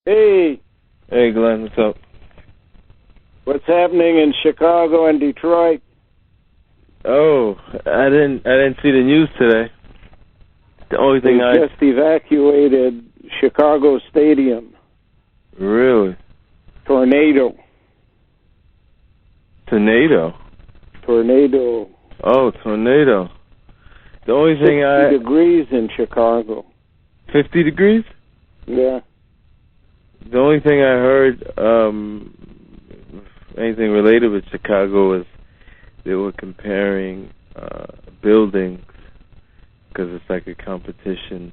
Hey, Hey, Glenn, what's up? what's happening in Chicago and Detroit? Oh, I didn't see the news today. The only thing They just evacuated Chicago Stadium. Really? Tornado. Tornado? Oh, tornado. The only thing 50 degrees in Chicago. 50 degrees? Yeah. The only thing I heard, anything related with Chicago was they were comparing buildings because it's like a competition,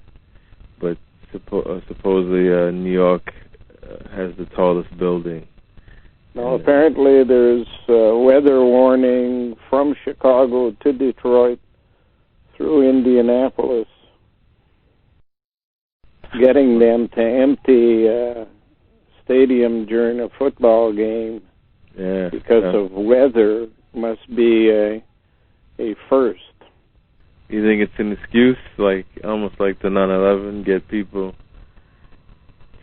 but supposedly New York has the tallest building. Now, apparently there's a weather warning from Chicago to Detroit through Indianapolis, getting them to empty stadium during a football game because of weather must be a first. You think it's an excuse, like almost like the 9/11, get people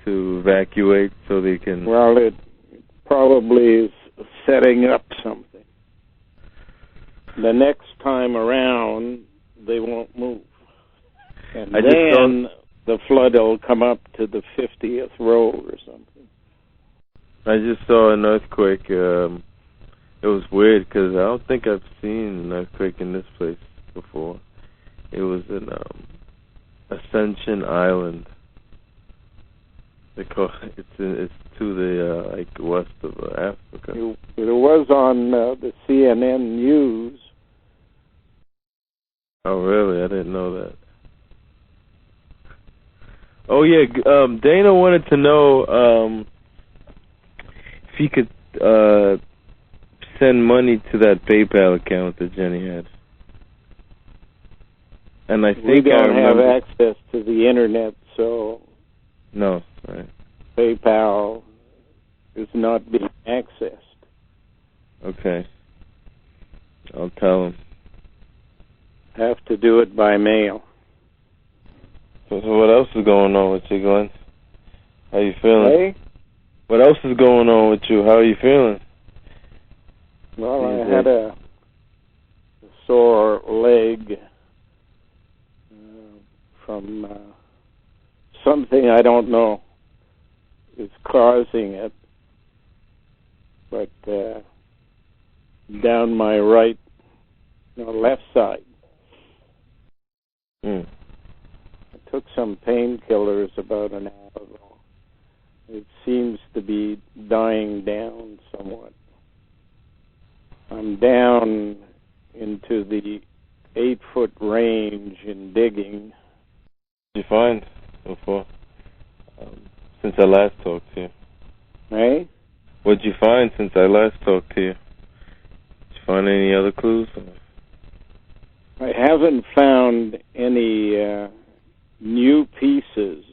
to evacuate so they can... Well, it probably is setting up something. The next time around, they won't move. And then the flood will come up to the 50th row or something. I just saw an earthquake. It was weird because I don't think I've seen an earthquake in this place before. It was in Ascension Island. They call it's to the like west of Africa. It was on the CNN News. Oh, really? I didn't know that. Oh, yeah. Dana wanted to know if he could send money to that PayPal account that Jenny had. And I think we don't have access to the internet, so no, right. PayPal is not being accessed. Okay. I'll tell him. Have to do it by mail. So what else is going on with you, Glenn? How you feeling? Hey? What else is going on with you? How are you feeling? Well, I had a sore leg from something I don't know is causing it, but down my left side. I took some painkillers about an hour ago. It seems to be dying down somewhat. I'm down into the 8-foot range in digging. What did you find before? Since I last talked to you? Hey? What did you find since I last talked to you? Did you find any other clues? I haven't found any new pieces.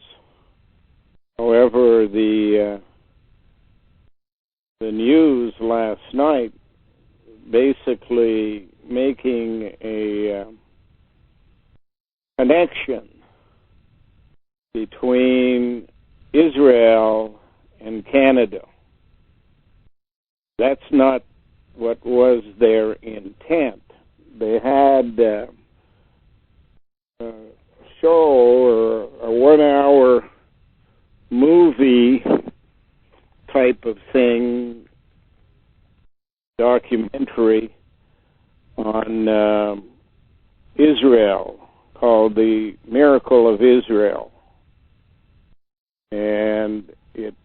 However, the news last night basically making a connection between Israel and Canada. That's not what was their intent. They had a show or a 1-hour movie type of thing, documentary on Israel called The Miracle of Israel. And it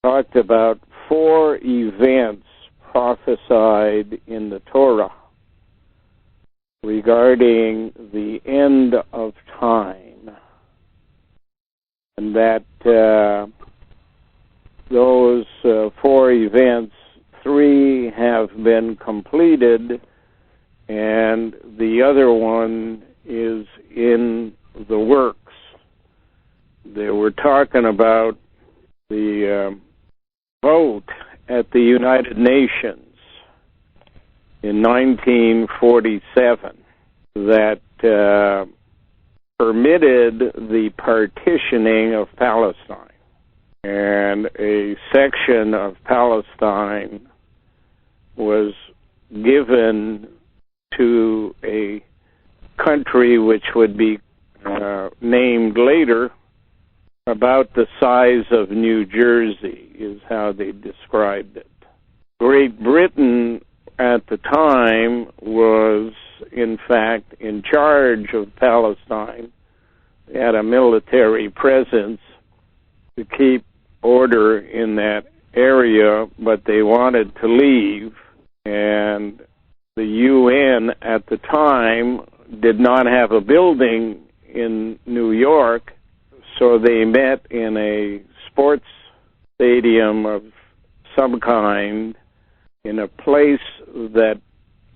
talked about 4 events prophesied in the Torah regarding the end of time, and that those 4 events, 3 have been completed, and the other one is in the works. They were talking about the vote at the United Nations in 1947 that permitted the partitioning of Palestine. and a section of Palestine was given to a country which would be named later, about the size of New Jersey, is how they described it. Great Britain at the time was, in fact, in charge of Palestine. They had a military presence to keep order in that area, but they wanted to leave, and the UN at the time did not have a building in New York, so they met in a sports stadium of some kind in a place that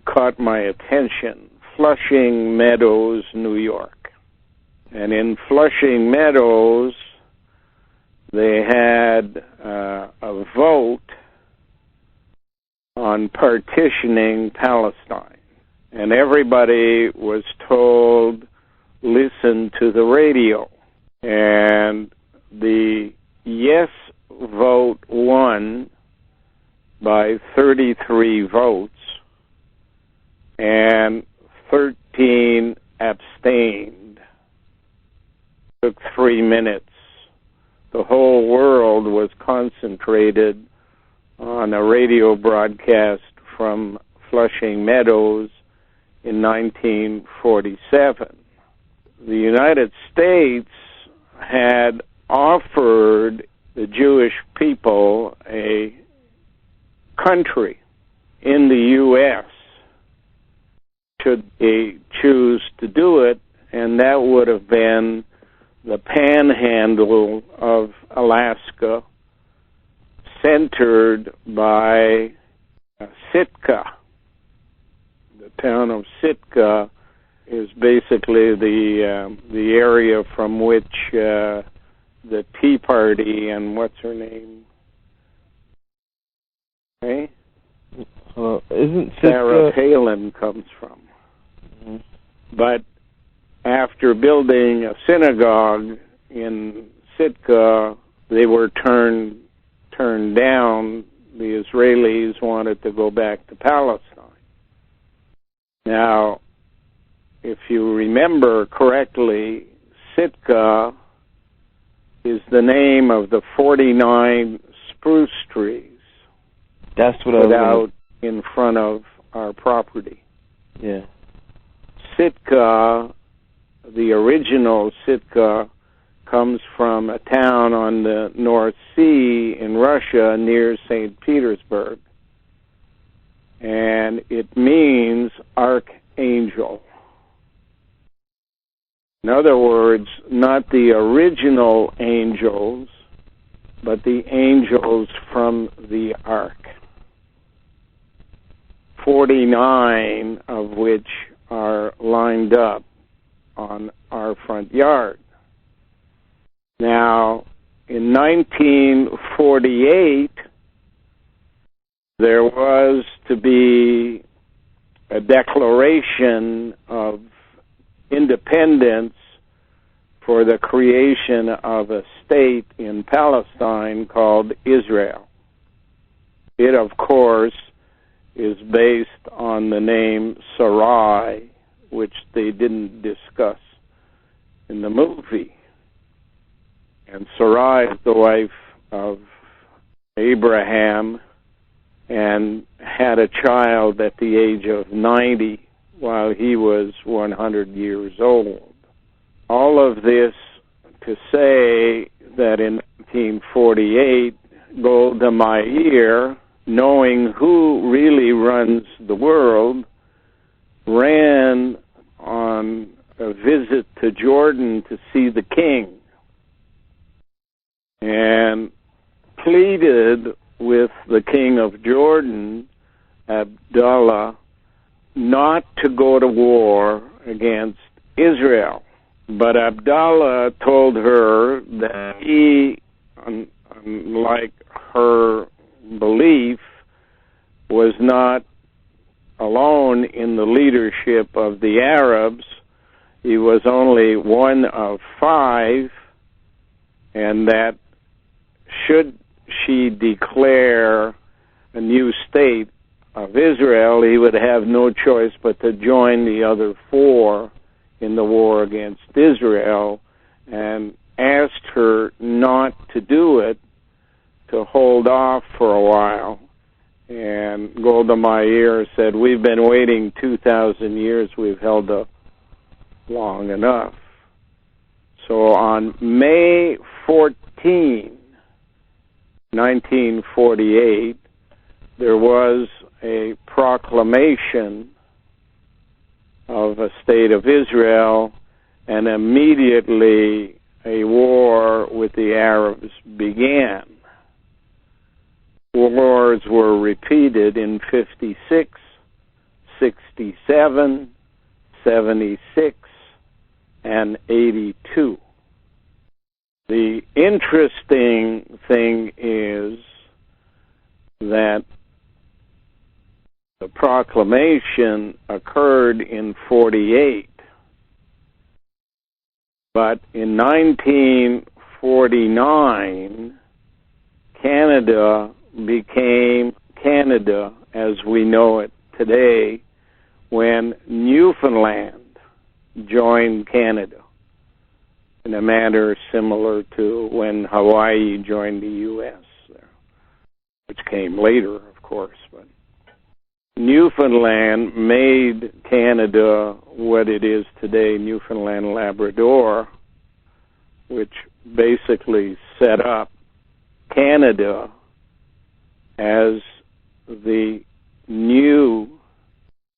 caught my attention, Flushing Meadows, New York. And in Flushing Meadows, they had a vote on partitioning Palestine. And everybody was told, listen to the radio. And the yes vote won by 33 votes, and 13 abstained. It took 3 minutes. The whole world was concentrated on a radio broadcast from Flushing Meadows in 1947. The United States had offered the Jewish people a country in the U.S. should they choose to do it, and that would have been the panhandle of Alaska, centered by Sitka. The town of Sitka is basically the area from which the Tea Party and what's her name? Okay? Isn't Sarah Palin comes from. Mm-hmm. But after building a synagogue in Sitka, they were turned down. The Israelis wanted to go back to Palestine. Now, if you remember correctly, Sitka is the name of the 49 spruce trees. That's what put out in front of our property. Yeah. Sitka, the original Sitka, comes from a town on the North Sea in Russia near St. Petersburg. And it means archangel. In other words, not the original angels, but the angels from the ark. 49 of which are lined up on our front yard. Now, in 1948, there was to be a declaration of independence for the creation of a state in Palestine called Israel. It, of course, is based on the name Sarai, which they didn't discuss in the movie. And Sarai is the wife of Abraham and had a child at the age of 90 while he was 100 years old. All of this to say that in 1948, Golda Meir, knowing who really runs the world, ran on a visit to Jordan to see the king and pleaded with the king of Jordan, Abdullah, not to go to war against Israel. But Abdullah told her that he, unlike her belief, was not alone in the leadership of the Arabs. He was only one of 5, and that should she declare a new state of Israel, he would have no choice but to join the other four in the war against Israel, and asked her not to do it, to hold off for a while. And Golda Meir said, we've been waiting 2,000 years, we've held up long enough. So on May 14, 1948, there was a proclamation of a state of Israel, and immediately a war with the Arabs began. Wars were repeated in 56, 67, 76, and 82. The interesting thing is that the proclamation occurred in 48, but in 1949, Canada became Canada as we know it today when Newfoundland joined Canada, in a manner similar to when Hawaii joined the U.S., which came later, of course. But Newfoundland made Canada what it is today, Newfoundland Labrador, which basically set up Canada as the new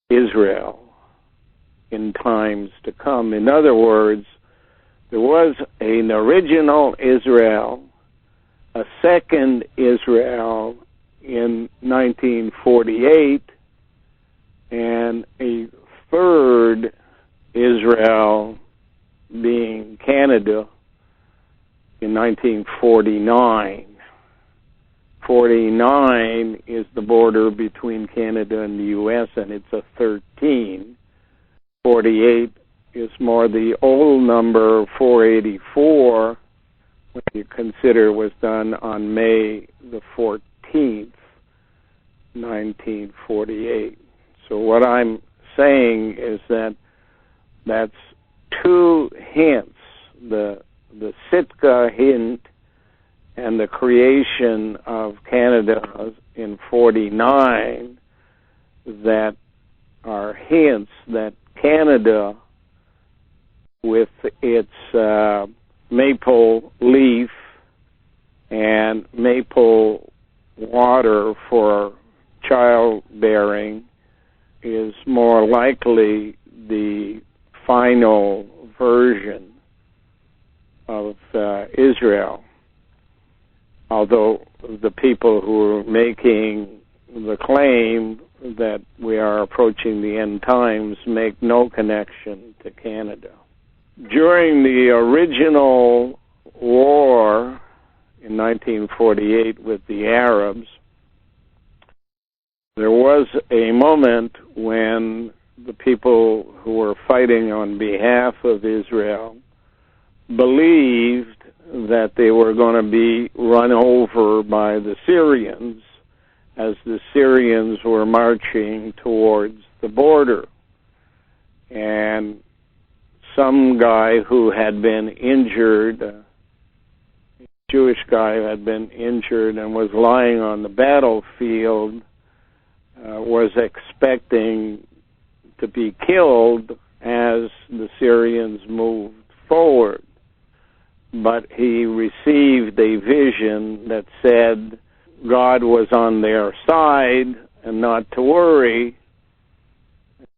Israel in times to come. In other words, there was an original Israel, a second Israel in 1948, and a third Israel being Canada in 1949. 49 is the border between Canada and the U.S., and it's a 13. 48 is more the old number, 484, when you consider it was done on May the 14th, 1948. So what I'm saying is that that's two hints, the Sitka hint and the creation of Canada in 49, that are hints that Canada, with its maple leaf and maple water for childbearing, is more likely the final version of Israel. Although the people who are making the claim that we are approaching the end times make no connection to Canada. During the original war in 1948 with the Arabs, there was a moment when the people who were fighting on behalf of Israel believed that they were going to be run over by the Syrians as the Syrians were marching towards the border. And some guy who had been injured, a Jewish guy who had been injured and was lying on the battlefield, was expecting to be killed as the Syrians moved forward. But he received a vision that said God was on their side and not to worry,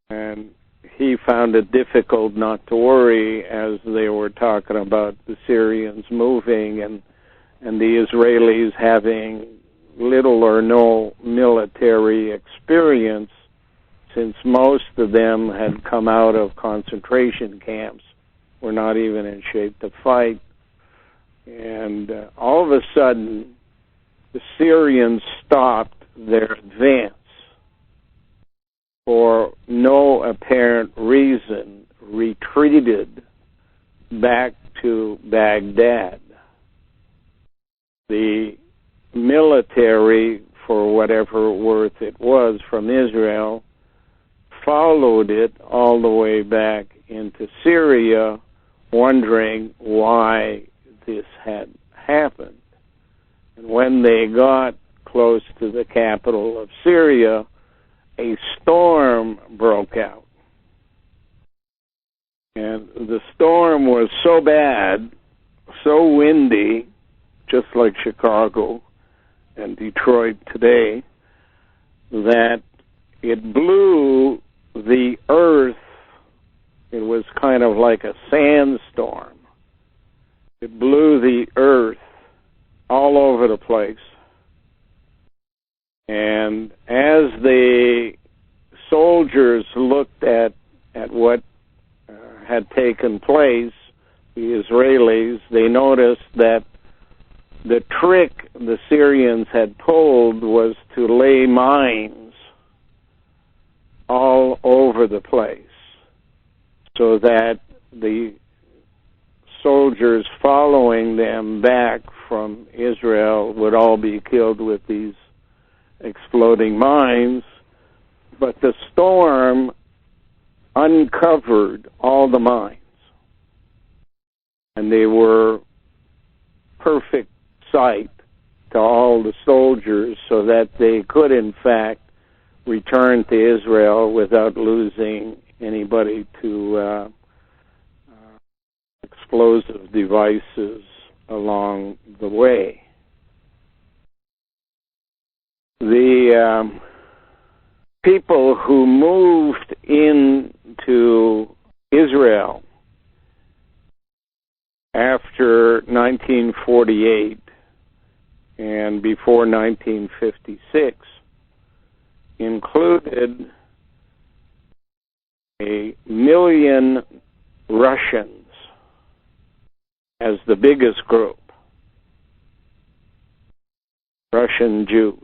and he found it difficult not to worry as they were talking about the Syrians moving and the Israelis having little or no military experience, since most of them had come out of concentration camps, were not even in shape to fight. And all of a sudden, the Syrians stopped their advance for no apparent reason, retreated back to Baghdad. The military, for whatever worth it was, from Israel, followed it all the way back into Syria, wondering why this had happened. And when they got close to the capital of Syria, a storm broke out. And the storm was so bad, so windy, just like Chicago and Detroit today, that it blew the earth. It was kind of like a sandstorm. It blew the earth all over the place. And as the soldiers looked at what had taken place, the Israelis, they noticed that the trick the Syrians had pulled was to lay mines all over the place so that the soldiers following them back from Israel would all be killed with these exploding mines. But the storm uncovered all the mines, and they were perfect sight to all the soldiers so that they could in fact return to Israel without losing anybody to explosive devices along the way. The people who moved into Israel after 1948 and before 1956 included 1 million Russians as the biggest group, Russian Jews.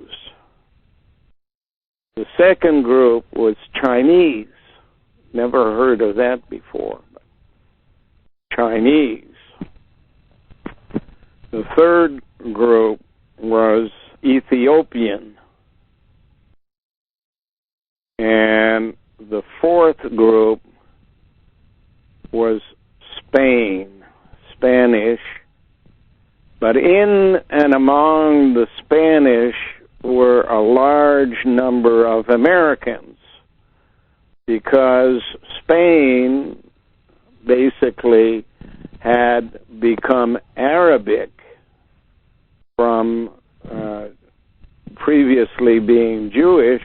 The second group was Chinese. Never heard of that before. But Chinese. The third group was Ethiopian. And the fourth group was Spanish. But in and among the Spanish were a large number of Americans, because Spain basically had become Arabic from previously being Jewish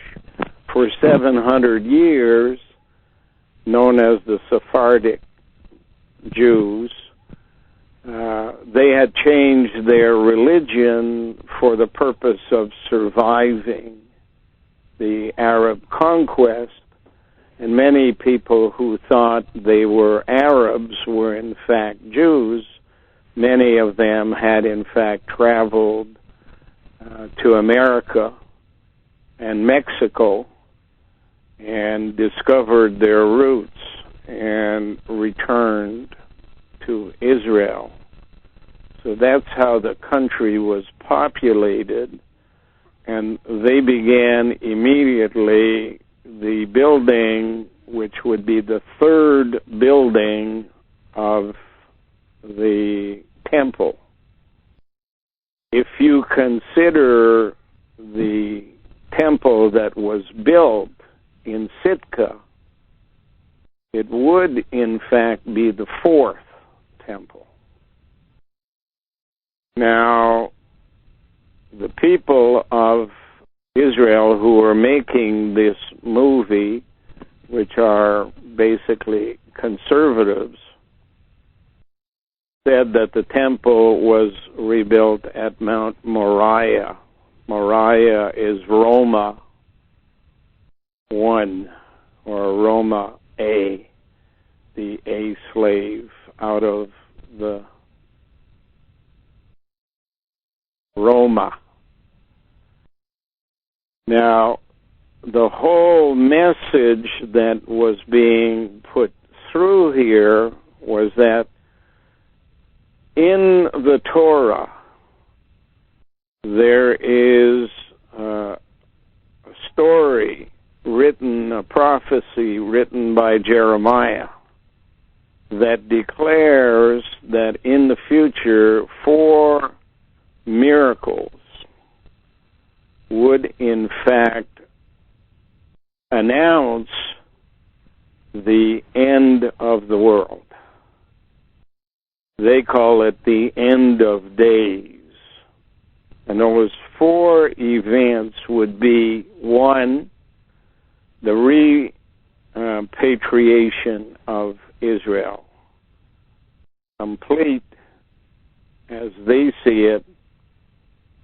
for 700 years, known as the Sephardic Jews. They had changed their religion for the purpose of surviving the Arab conquest, and many people who thought they were Arabs were in fact Jews. Many of them had in fact traveled to America and Mexico and discovered their roots and returned to Israel. So that's how the country was populated, and they began immediately the building, which would be the third building of the temple. If you consider the temple that was built in Sitka, it would in fact be the fourth temple. Now, the people of Israel who were making this movie, which are basically conservatives, said that the temple was rebuilt at Mount Moriah. Moriah is Roma 1, or Roma A, the A slave out of the Roma. Now, the whole message that was being put through here was that in the Torah, there is a story written, a prophecy written by Jeremiah that declares that in the future 4 miracles would in fact announce the end of the world. They call it the end of days. And those 4 events would be, 1, the repatriation of Israel, complete as they see it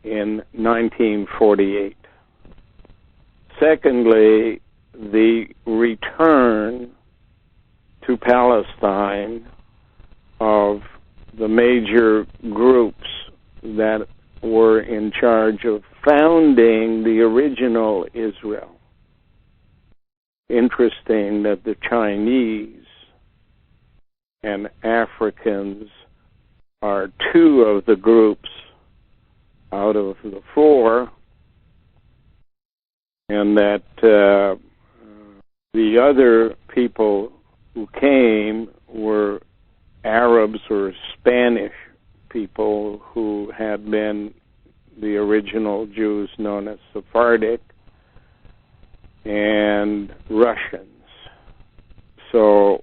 in 1948. Secondly, the return to Palestine of the major groups that were in charge of founding the original Israel. Interesting that the Chinese and Africans are 2 of the groups out of the 4, and that the other people who came were Arabs or Spanish people who had been the original Jews known as Sephardic, and Russians. So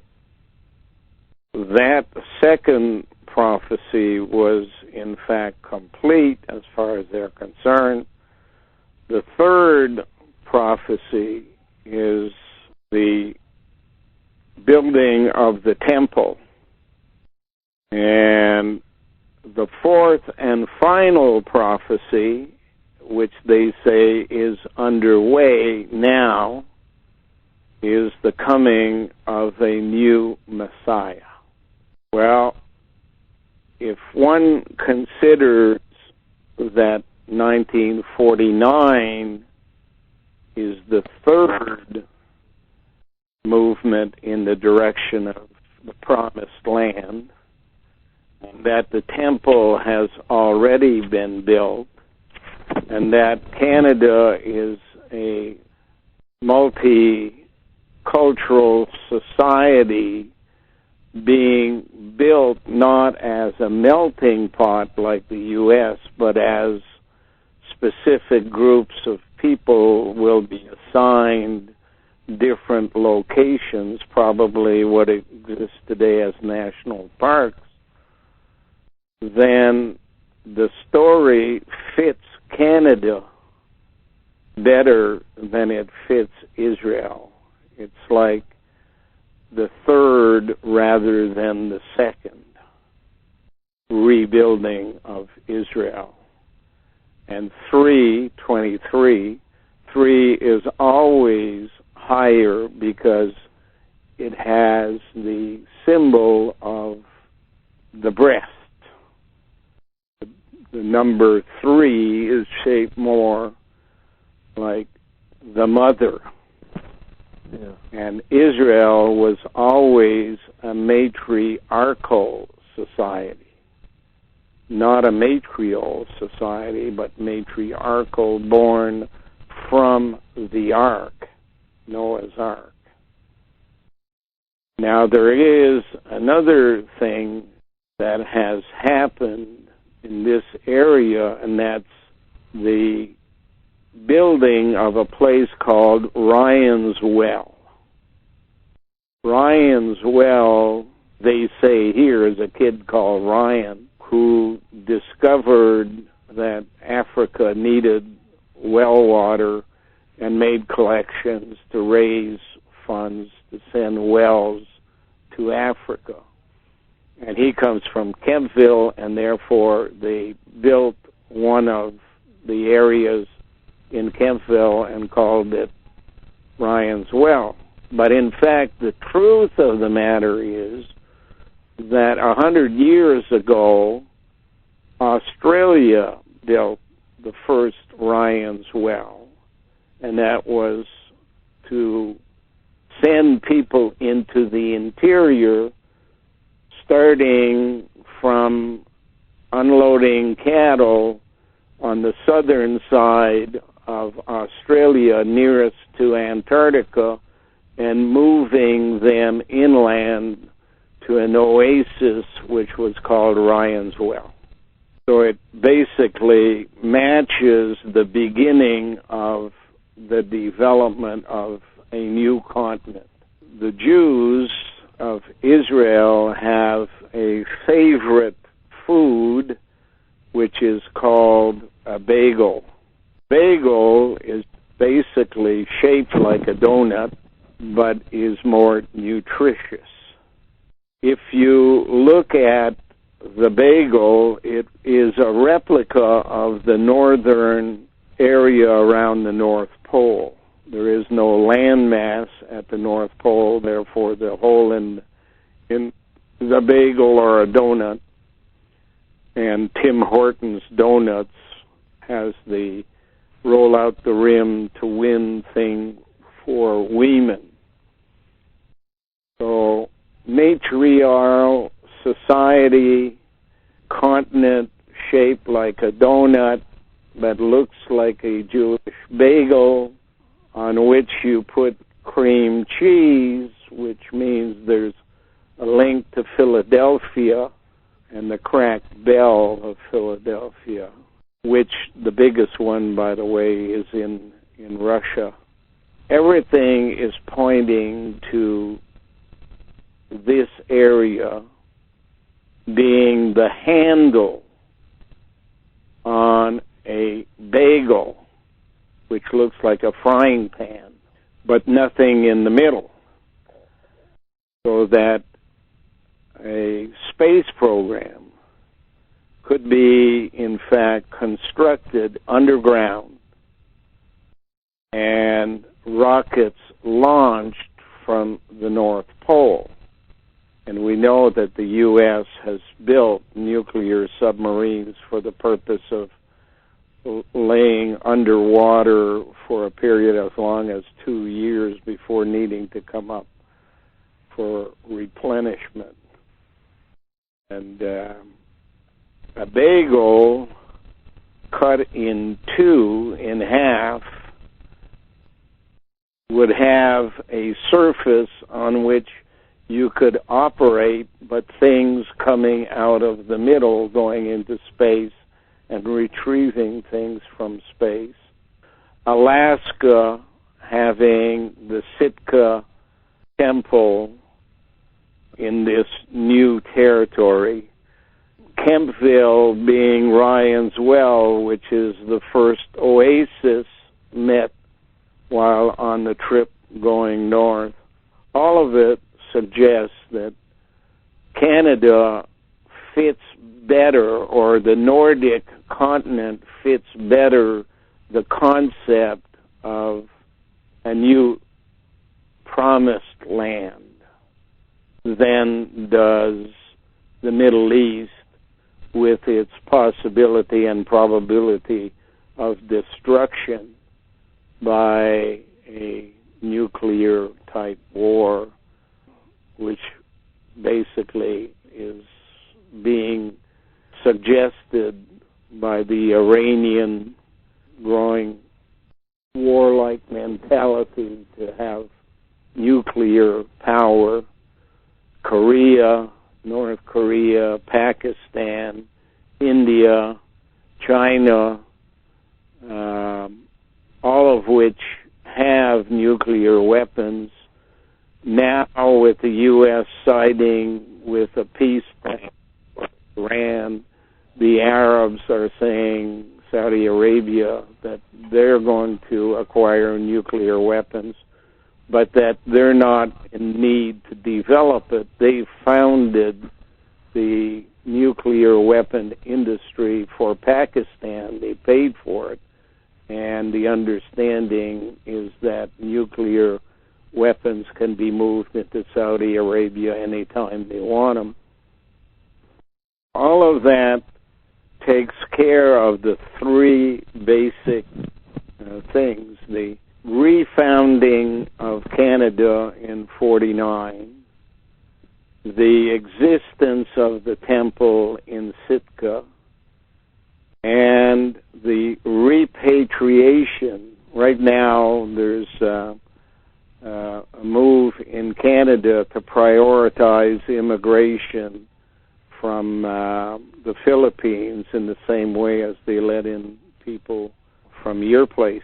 that second prophecy was in fact complete as far as they're concerned. The third prophecy is the building of the temple. And the fourth and final prophecy, which they say is underway now, is the coming of a new Messiah. Well, if one considers that 1949 is the third movement in the direction of the Promised Land, and that the temple has already been built, and that Canada is a multicultural society being built not as a melting pot like the U.S., but as specific groups of people will be assigned different locations, probably what exists today as national parks, then the story fits Canada better than it fits Israel. It's like the third rather than the second rebuilding of Israel. And 3:23, 3 is always higher because it has the symbol of the breast. The number 3 is shaped more like the mother. Yeah. And Israel was always a matriarchal society. Not a matrial society, but matriarchal, born from the ark, Noah's Ark. Now there is another thing that has happened in this area, and that's the building of a place called Ryan's Well. Ryan's Well, they say here, is a kid called Ryan who discovered that Africa needed well water and made collections to raise funds to send wells to Africa. And he comes from Kempville, and therefore they built one of the areas in Kempville and called it Ryan's Well. But in fact, the truth of the matter is that 100 years ago, Australia built the first Ryan's Well, and that was to send people into the interior, starting from unloading cattle on the southern side of Australia, nearest to Antarctica, and moving them inland to an oasis which was called Ryan's Well. So it basically matches the beginning of the development of a new continent. The Jews of Israel have a favorite food which is called a bagel. Bagel is basically shaped like a donut, but is more nutritious. If you look at the bagel, it is a replica of the northern area around the North Pole. There is no landmass at the North Pole, therefore the hole in the bagel or a donut, and Tim Hortons Donuts has the roll out the rim to win thing for women. So matriarchal society, continent shaped like a donut that looks like a Jewish bagel, on which you put cream cheese, which means there's a link to Philadelphia and the cracked bell of Philadelphia, which the biggest one, by the way, is in Russia. Everything is pointing to this area being the handle on a bagel, which looks like a frying pan, but nothing in the middle. So that a space program could be, in fact, constructed underground and rockets launched from the North Pole. And we know that the U.S. has built nuclear submarines for the purpose of laying underwater for a period as long as 2 years before needing to come up for replenishment. And a bagel cut in two, in half, would have a surface on which you could operate, but things coming out of the middle going into space and retrieving things from space. Alaska having the Sitka temple in this new territory. Kempville being Ryan's Well, which is the first oasis met while on the trip going north. All of it suggests that Canada fits better, or the Nordic continent fits better, the concept of a new promised land than does the Middle East, with its possibility and probability of destruction by a nuclear-type war, which basically is being suggested by the Iranian growing warlike mentality to have nuclear power. Korea, North Korea, Pakistan, India, China, all of which have nuclear weapons. Now, with the U.S. siding with a peace plan with Iran, the Arabs are saying, Saudi Arabia, that they're going to acquire nuclear weapons, but that they're not in need to develop it. They founded the nuclear weapon industry for Pakistan. They paid for it. And the understanding is that nuclear weapons can be moved into Saudi Arabia anytime they want them. All of that takes care of the three basic things. The refounding of Canada in 1949, the existence of the temple in Sitka, and the right now there's a move in Canada to prioritize immigration from the Philippines in the same way as they let in people from your place,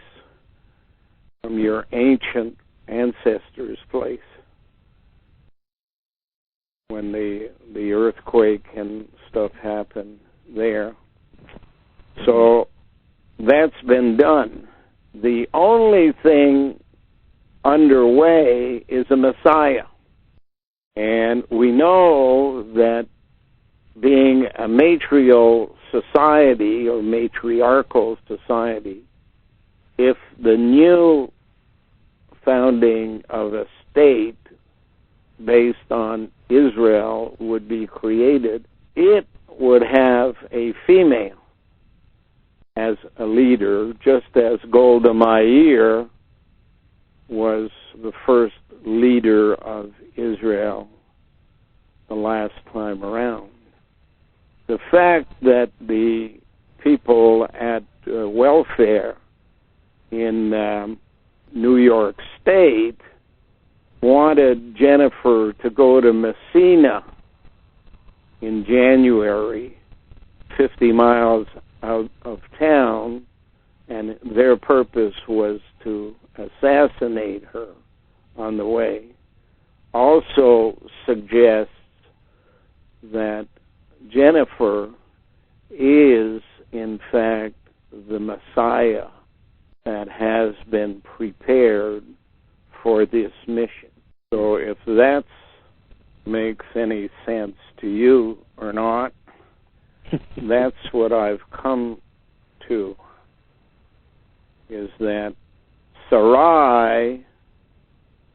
from your ancient ancestors' place, when the earthquake and stuff happened there. So that's been done. The only thing underway is a Messiah. And we know that being a matriarchal society or matriarchal society, if the new founding of a state based on Israel would be created, it would have a female as a leader, just as Golda Meir was the first leader of Israel the last time around. The fact that the people at welfare in New York State wanted Jennifer to go to Messina in January, 50 miles out of town, and their purpose was to assassinate her on the way, also suggests that Jennifer is, in fact, the Messiah that has been prepared for this mission. So if that makes any sense to you or not, that's what I've come to, is that Sarai,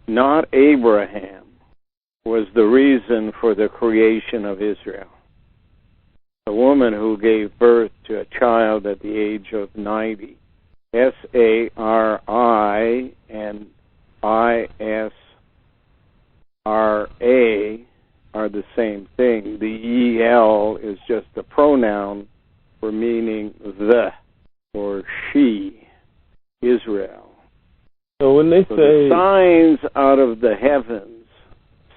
not Abraham, was the reason for the creation of Israel. A woman who gave birth to a child at the age of 90. Sarai and Isra are the same thing. The El is just a pronoun for meaning the or she, Israel. So when they say the signs out of the heavens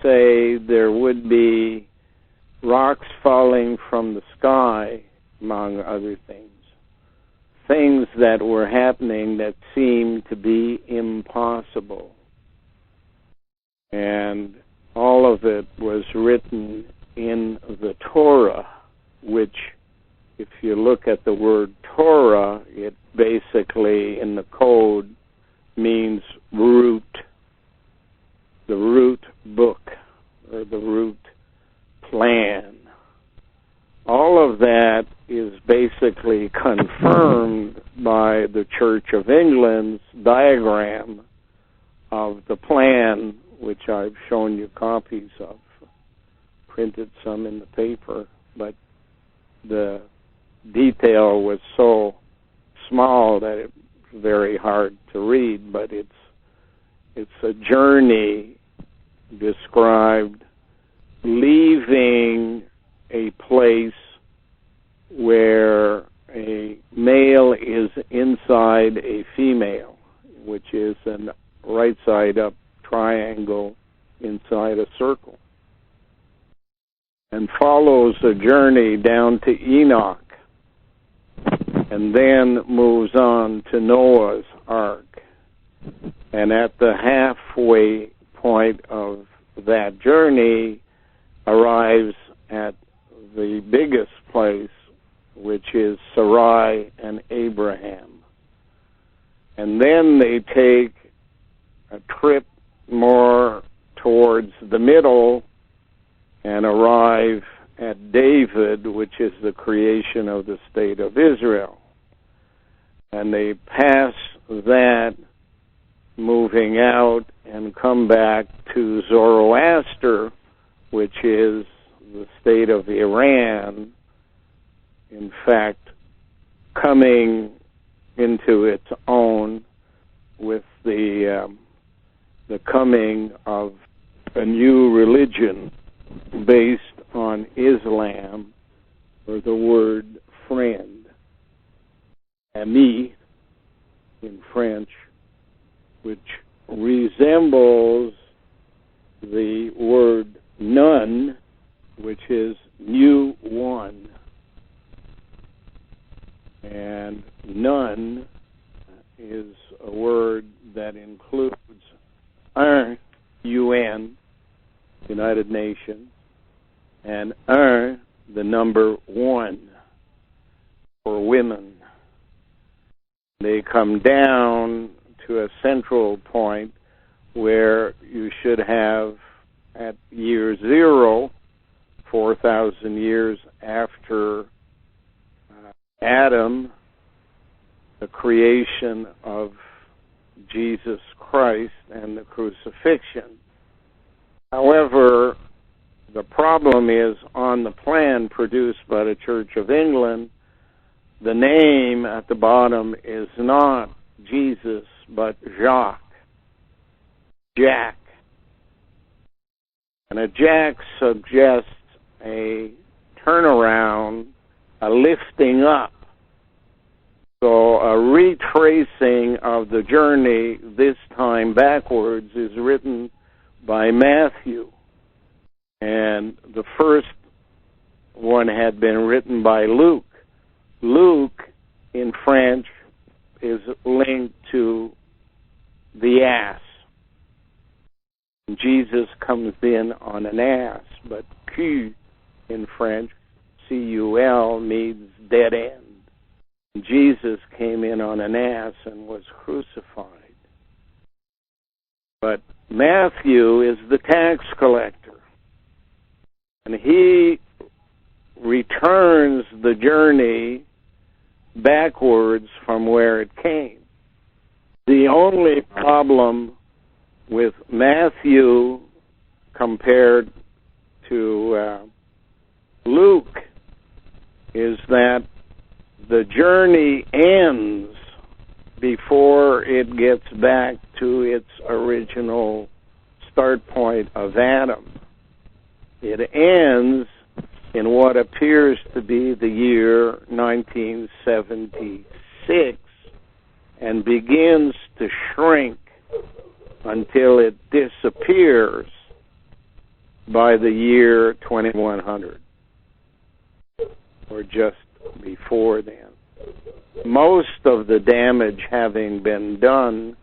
say there would be rocks falling from the sky, among other things. Things that were happening that seemed to be impossible. And all of it was written in the Torah, which, if you look at the word Torah, it basically, in the code, means root, the root book, or the root plan. All of that is basically confirmed by the Church of England's diagram of the plan, which I've shown you copies of, printed some in the paper, but the detail was so small that it was very hard to read, but it's a journey described leaving a place where a male is inside a female, which is a right side up triangle inside a circle, and follows a journey down to Enoch, and then moves on to Noah's Ark. And at the halfway point of that journey arrives at the biggest place, which is Sarai and Abraham. And then they take a trip more towards the middle and arrive at David, which is the creation of the state of Israel. And they pass that, moving out, and come back to Zoroaster, which is the state of Iran, in fact, coming into its own with the coming of a new religion based on Islam, or the word friend, ami in French, which resembles the word none, which is new one. And none is a word that includes UN, United Nations, and the number 1 for women. They come down to a central point where you should have at year 0, 4,000 years after Adam, the creation of Jesus Christ and the crucifixion. However, the problem is on the plan produced by the Church of England, the name at the bottom is not Jesus, but Jacques. Jack. And a Jack suggests a turnaround, a lifting up. So a retracing of the journey, this time backwards, is written by Matthew. And the first one had been written by Luke. Luke, in French, is linked to the ass. Jesus comes in on an ass, but Q in French, C-U-L, means dead end. Jesus came in on an ass and was crucified. But Matthew is the tax collector, and he returns the journey backwards from where it came. The only problem with Matthew compared to Luke is that the journey ends before it gets back to its original start point of Adam. It ends in what appears to be the year 1976 and begins to shrink until it disappears by the year 2100, or just before then. Most of the damage having been done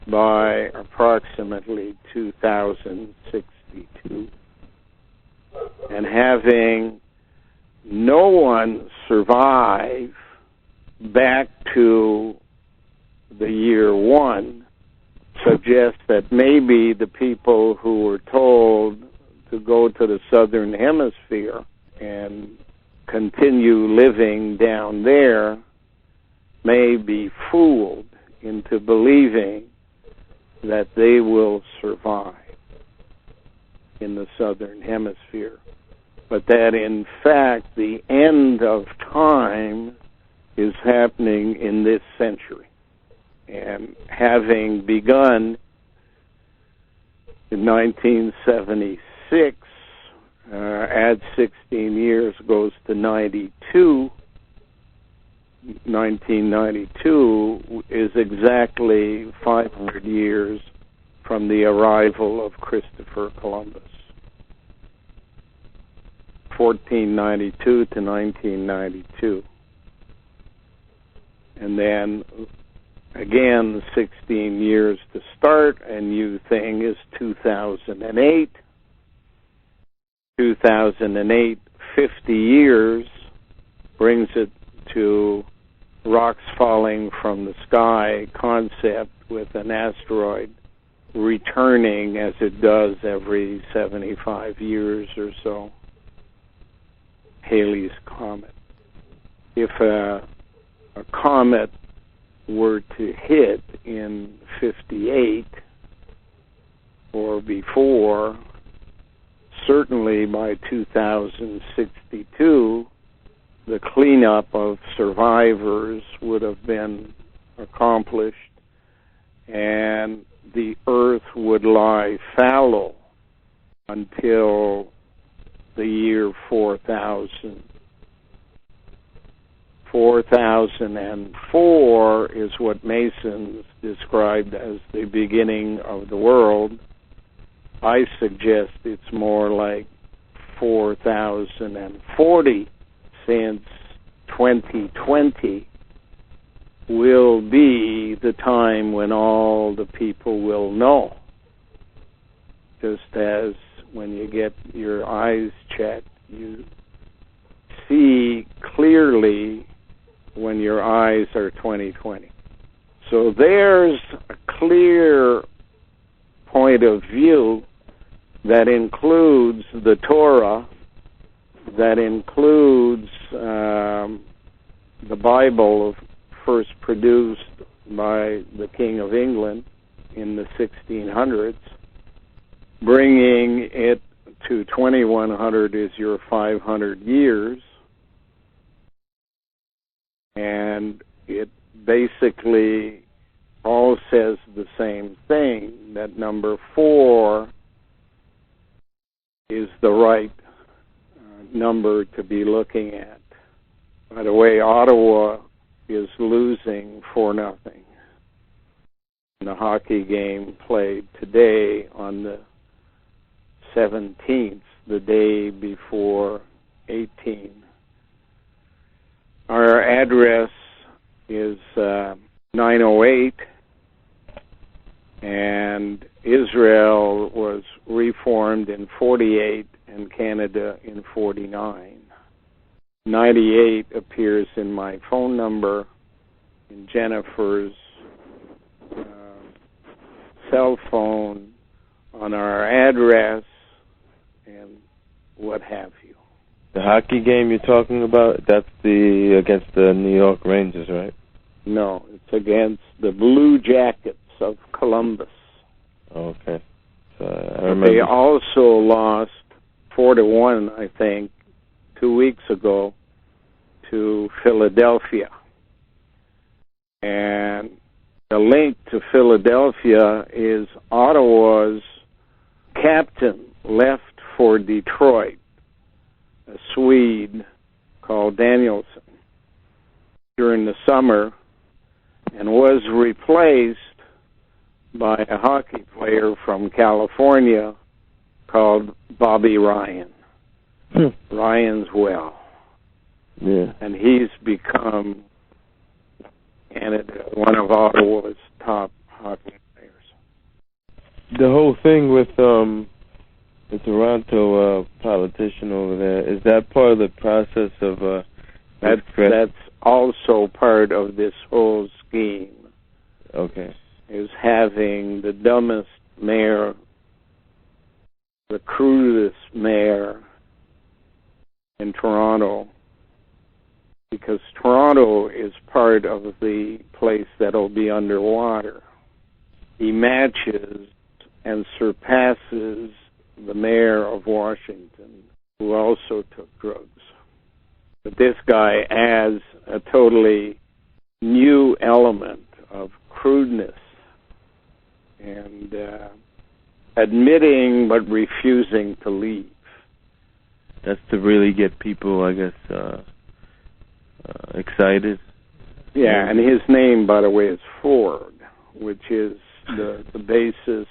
by approximately 2062, and having no one survive back to the year 1, suggests that maybe the people who were told to go to the southern hemisphere and continue living down there may be fooled into believing that they will survive in the southern hemisphere, but that in fact the end of time is happening in this century. And having begun in 1976, add 16 years goes to 92. 1992 is exactly 500 years from the arrival of Christopher Columbus. 1492 to 1992. And then again, 16 years to start. A new thing is 2008. 2008, 50 years, brings it to rocks falling from the sky concept with an asteroid returning as it does every 75 years or so. Halley's Comet. If a comet were to hit in 58 or before, certainly by 2062, the cleanup of survivors would have been accomplished, and the Earth would lie fallow until the year 4000. 4004 is what Masons described as the beginning of the world. I suggest it's more like 4040, since 2020 will be the time when all the people will know. Just as when you get your eyes checked, you see clearly when your eyes are 20/20. So there's a clear point of view that includes the Torah, that includes the Bible, first produced by the King of England in the 1600s. Bringing it to 2100 is your 500 years. And it basically all says the same thing, that number 4 is the right number to be looking at. By the way, Ottawa is losing 4-0 in the hockey game played today on the 17th, the day before 18. Our address is 908, and Israel was reformed in 48 and Canada in 49. 98 appears in my phone number, in Jennifer's cell phone, on our address, and what have you. The hockey game you're talking about, that's against the New York Rangers, right? No, it's against the Blue Jackets of Columbus. Okay. So I remember. They also lost 4-1, I think, 2 weeks ago to Philadelphia. And the link to Philadelphia is Ottawa's captain left for Detroit, a Swede called Danielson, during the summer, and was replaced by a hockey player from California called Bobby Ryan. Ryan's well. Yeah. And he's become Canada, one of Ottawa's top hockey players. The whole thing with the Toronto politician over there, is that part of the process of that's also part of this whole scheme. Okay. Is having the dumbest mayor, the crudest mayor in Toronto, because Toronto is part of the place that'll be underwater. He matches and surpasses the mayor of Washington, who also took drugs. But this guy adds a totally new element of crudeness and admitting but refusing to leave. That's to really get people, I guess, excited. Yeah, and his name, by the way, is Ford, which is the basis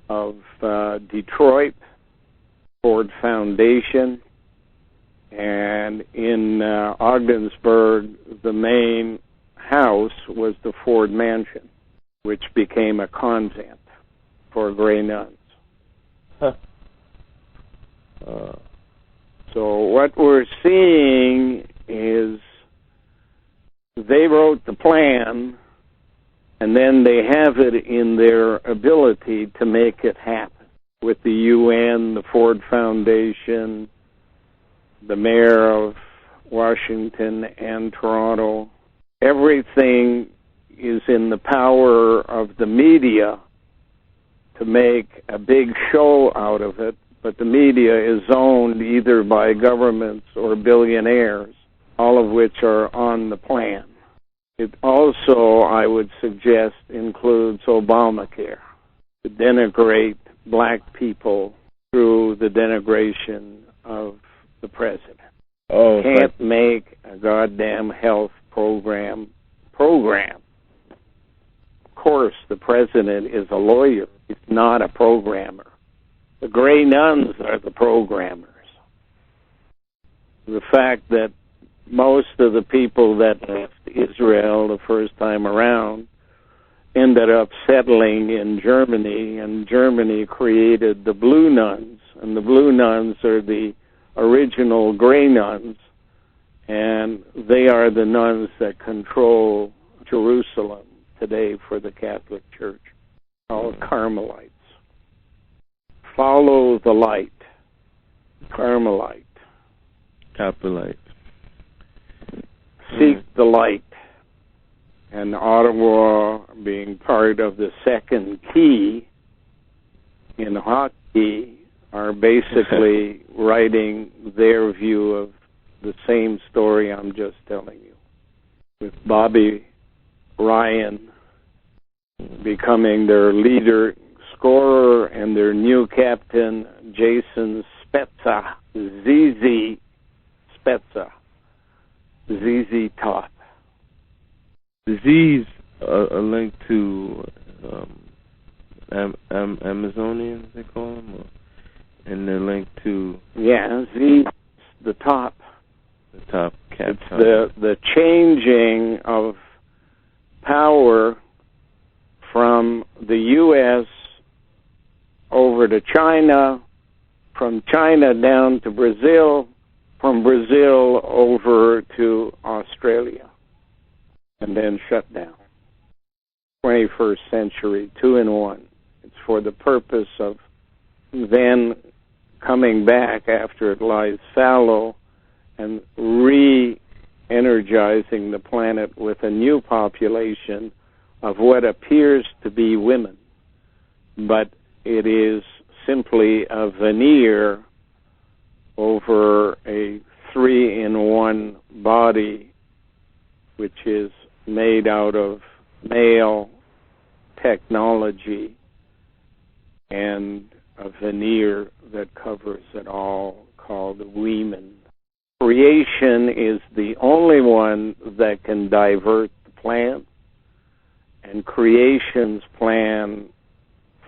of Detroit, Ford Foundation, and in Ogdensburg, the main house was the Ford Mansion, which became a convent for Grey Nuns. Huh. So what we're seeing is they wrote the plan, and then they have it in their ability to make it happen. With the UN, the Ford Foundation, the mayor of Washington and Toronto, everything is in the power of the media to make a big show out of it, but the media is owned either by governments or billionaires, all of which are on the plan. It also, I would suggest, includes Obamacare, to denigrate black people through the denigration of the president. Can't make a goddamn health program. Of course, the president is a lawyer. He's not a programmer. The gray nuns are the programmers. The fact that most of the people that left Israel the first time around ended up settling in Germany, and Germany created the blue nuns, and the blue nuns are the original gray nuns, and they are the nuns that control Jerusalem today for the Catholic Church, called Carmelites. Follow the light. Carmelite. Carmelite. Seek the light. And Ottawa, being part of the second key in hockey, are basically writing their view of the same story I'm just telling you, with Bobby Ryan becoming their leader scorer and their new captain, Jason Spezza, ZZ Spezza, ZZ Top. Z's a link to Amazonians, they call them, and they're linked to... Yeah, Z, the top. The top cat. It's the changing of power from the U.S. over to China, from China down to Brazil, from Brazil over to Australia, and then shut down. 21st century, 2-in-1. It's for the purpose of then coming back after it lies fallow and re-energizing the planet with a new population of what appears to be women. But it is simply a veneer over a 3-in-1 body, which is made out of male technology and a veneer that covers it all, called women. Creation is the only one that can divert the plant, and creation's plan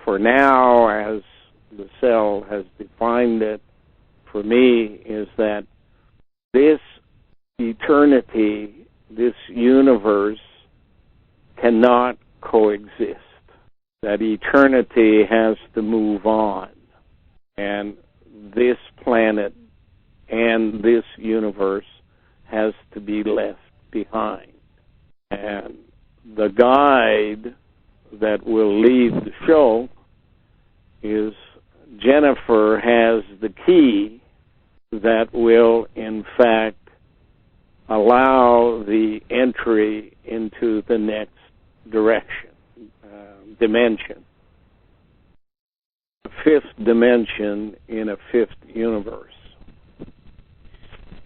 for now, as the cell has defined it, for me, is that this eternity, this universe, cannot coexist. That eternity has to move on. And this planet and this universe has to be left behind. And the guide that will lead the show is Jennifer has the key that will, in fact, allow the entry into the next dimension. A fifth dimension in a fifth universe.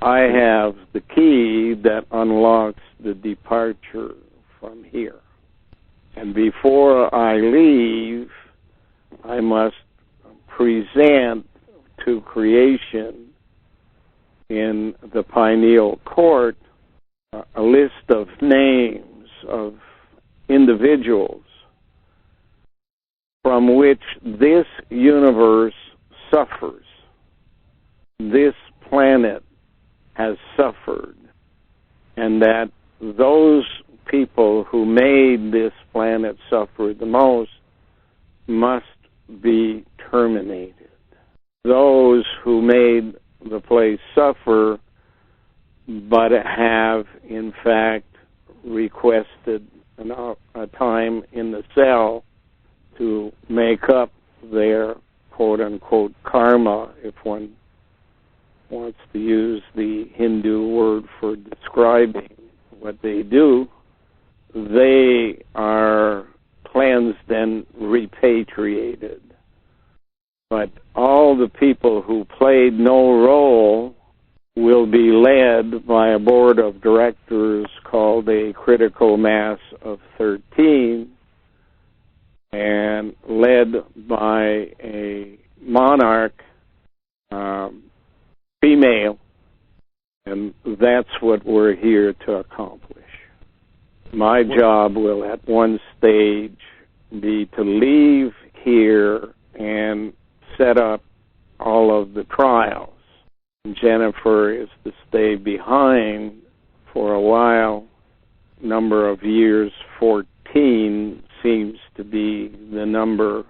I have the key that unlocks the departure from here. And before I leave, I must present to creation in the pineal court a list of names of individuals from which this universe suffers. This planet has suffered, and that those people who made this planet suffer the most must be terminated. Those who made the place suffer but have, in fact, requested a time in the cell to make up their quote-unquote karma, if one wants to use the Hindu word for describing what they do, they are cleansed and repatriated. But all the people who played no role will be led by a board of directors called a critical mass of 13 and led by a monarch, female, And that's what we're here to accomplish. My job will at one stage be to leave here and set up all of the trials. Jennifer is to stay behind for a while. Number of years, 14, seems to be the number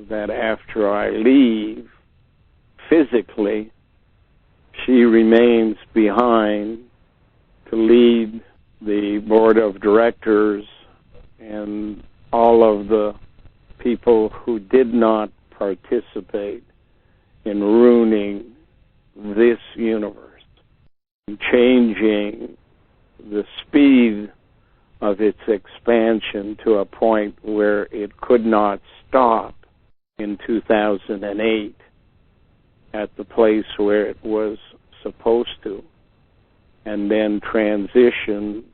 that after I leave, physically, she remains behind to lead the board of directors and all of the people who did not participate in ruining this universe, changing the speed of its expansion to a point where it could not stop in 2008 at the place where it was supposed to, and then transition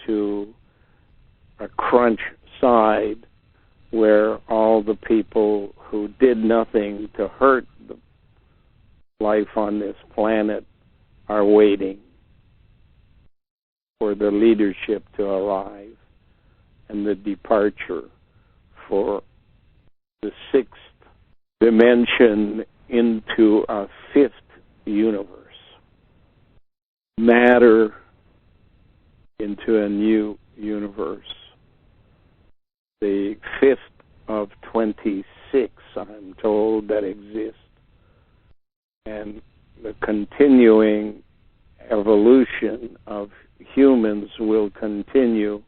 to a crunch side where all the people who did nothing to hurt the life on this planet are waiting for the leadership to arrive and the departure for the sixth dimension into a fifth universe. Matter into a new universe. The fifth of 26, I'm told, that exist. And the continuing evolution of humans will continue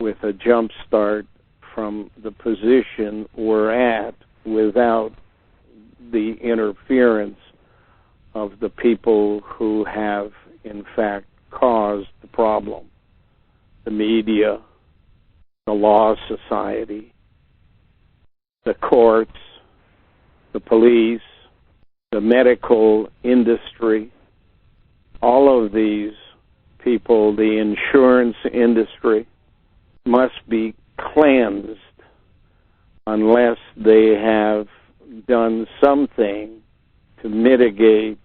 with a jump start from the position we're at without the interference of the people who have, in fact, caused the problem. The media, the law society, the courts, the police, the medical industry, all of these people, the insurance industry, must be cleansed unless they have done something to mitigate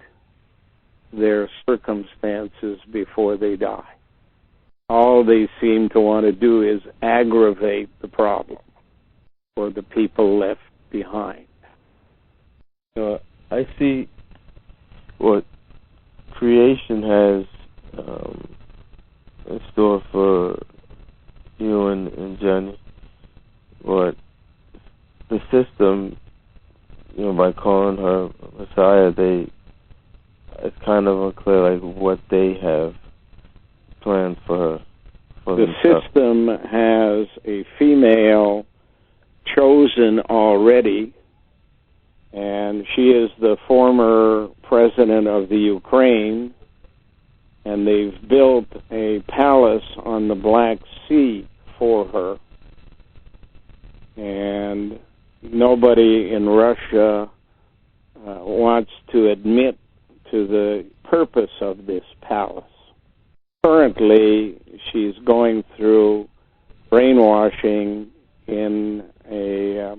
their circumstances before they die. All they seem to want to do is aggravate the problem for the people left behind. I see what creation has in store for you and Jenny. What the system, by calling her Messiah, it's kind of unclear like what they have planned for her. The system has a female chosen already, and she is the former president of the Ukraine, and they've built a palace on the Black Sea for her. And nobody in Russia wants to admit to the purpose of this palace. Currently, she's going through brainwashing in a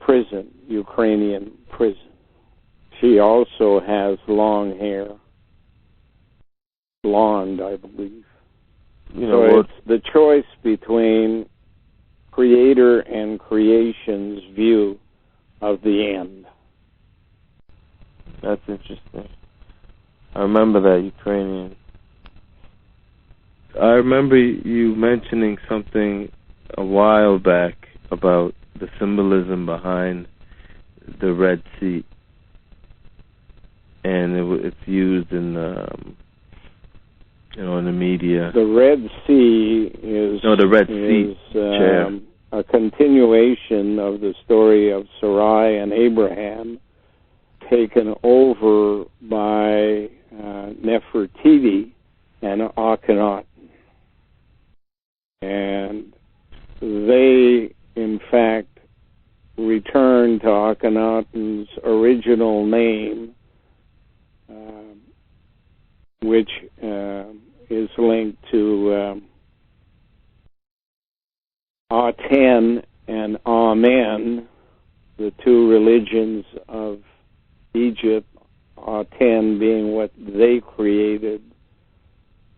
prison, Ukrainian prison. She also has long hair, blonde, I believe. So it's the choice between creator and creation's view of the end. That's interesting. I remember that Ukrainian. I remember you mentioning something a while back about the symbolism behind the Red Sea, and it's used in in the media. The Red Sea is the Red Sea chair. A continuation of the story of Sarai and Abraham, taken over by Nefertiti and Akhenaten. And they, in fact, return to Akhenaten's original name, which is linked to Aten and Amen, the two religions of Egypt, Aten being what they created,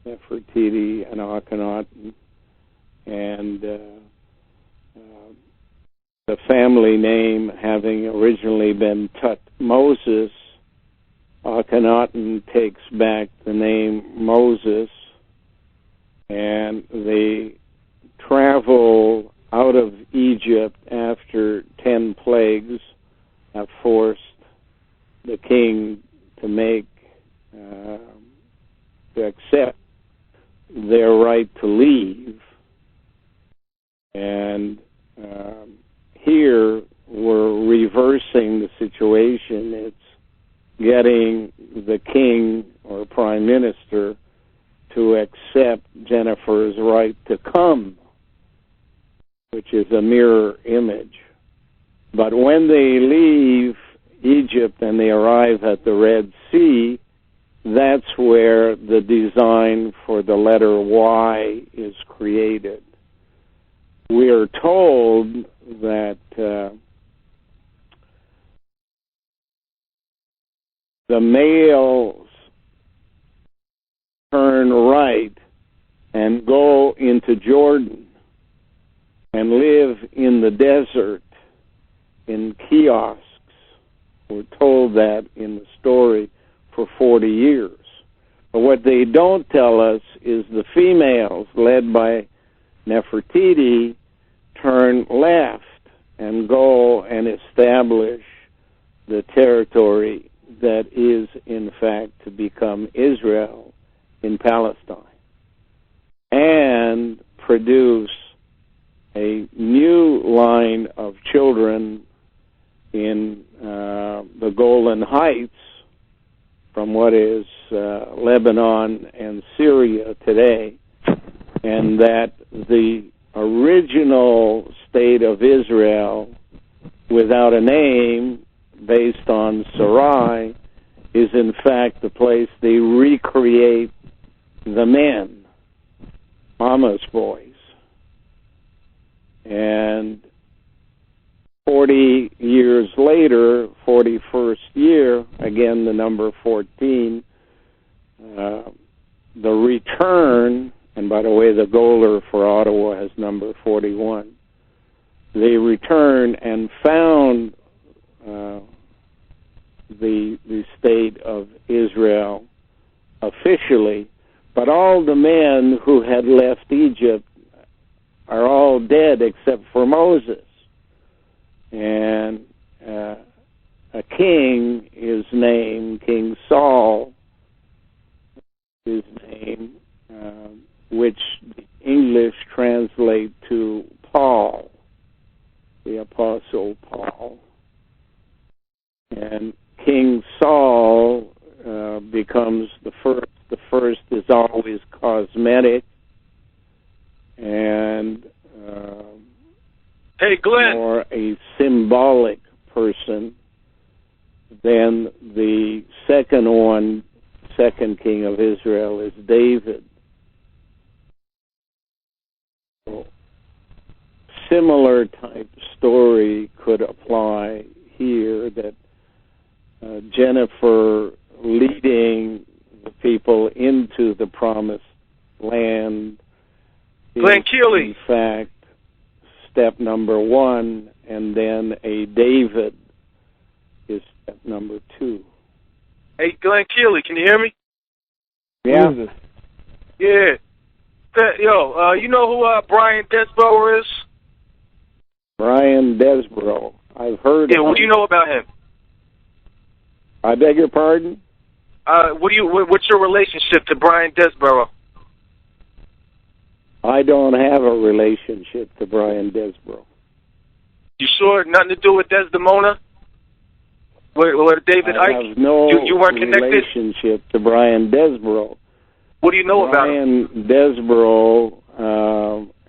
Nefertiti and Akhenaten, and the family name having originally been Tutmosis, Akhenaten takes back the name Moses, and they travel out of Egypt after 10 plagues have forced the king to accept their right to leave. And here we're reversing the situation. It's getting the king or prime minister to accept Jennifer's right to come, which is a mirror image. But when they leave Egypt and they arrive at the Red Sea, that's where the design for the letter Y is created. We are told that the males turn right and go into Jordan and live in the desert in kiosks. We're told that in the story for 40 years. But what they don't tell us is the females, led by Nefertiti, turn left and go and establish the territory that is, in fact, to become Israel in Palestine, and produce a new line of children in the Golan Heights, from what is Lebanon and Syria today, and that the original state of Israel, without a name, based on Sarai, is in fact the place they recreate the men, Mama's boys. And 40 years later, 41st year, again the number 14, the return, and by the way, the Goler for Ottawa has number 41, they return and found the state of Israel officially, but all the men who had left Egypt are all dead except for Moses. And a king is named, King Saul, his name, which the English translate to Paul, the Apostle Paul. And King Saul becomes the first. The first is always cosmetic and hey, Glenn, more a symbolic person. Then the second king of Israel is David. So, similar type story could apply here, that Jennifer leading the people into the promised land Glenn is, Keeley, in fact, step number 1, and then a David is step number 2. Hey, Glenn Keeley, can you hear me? Yeah. Yeah. Yo, you know who Brian Desborough is? Brian Desborough. I've heard of him. What do you know about him? I beg your pardon? What's your relationship to Brian Desborough? I don't have a relationship to Brian Desborough. You sure? Nothing to do with Desdemona? With David Icke? I have no you weren't connected? relationship to Brian Desborough. What do you know about him? Brian Desborough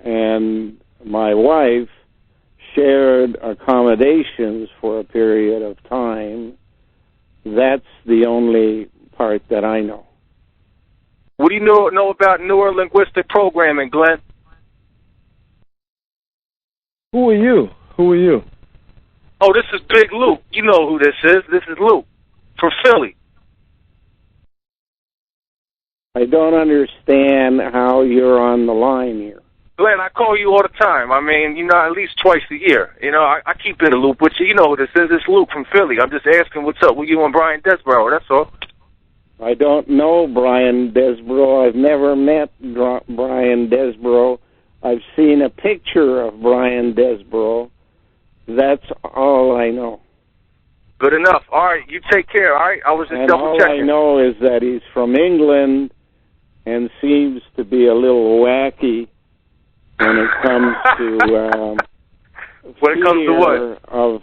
and my wife shared accommodations for a period of time. That's the only part that I know. What do you know about neurolinguistic programming, Glenn? Who are you? Oh, this is Big Luke. You know who this is. This is Luke from Philly. I don't understand how you're on the line here. Glenn, I call you all the time. I mean, at least twice a year. I keep in the loop with you. You know who this is. It's Luke from Philly. I'm just asking what's up with you and Brian Desborough. That's all. I don't know Brian Desborough. I've never met Brian Desborough. I've seen a picture of Brian Desborough. That's all I know. Good enough. All right, you take care, all right? I was just double checking. All I know is that he's from England and seems to be a little wacky when it comes to when it comes to what? Of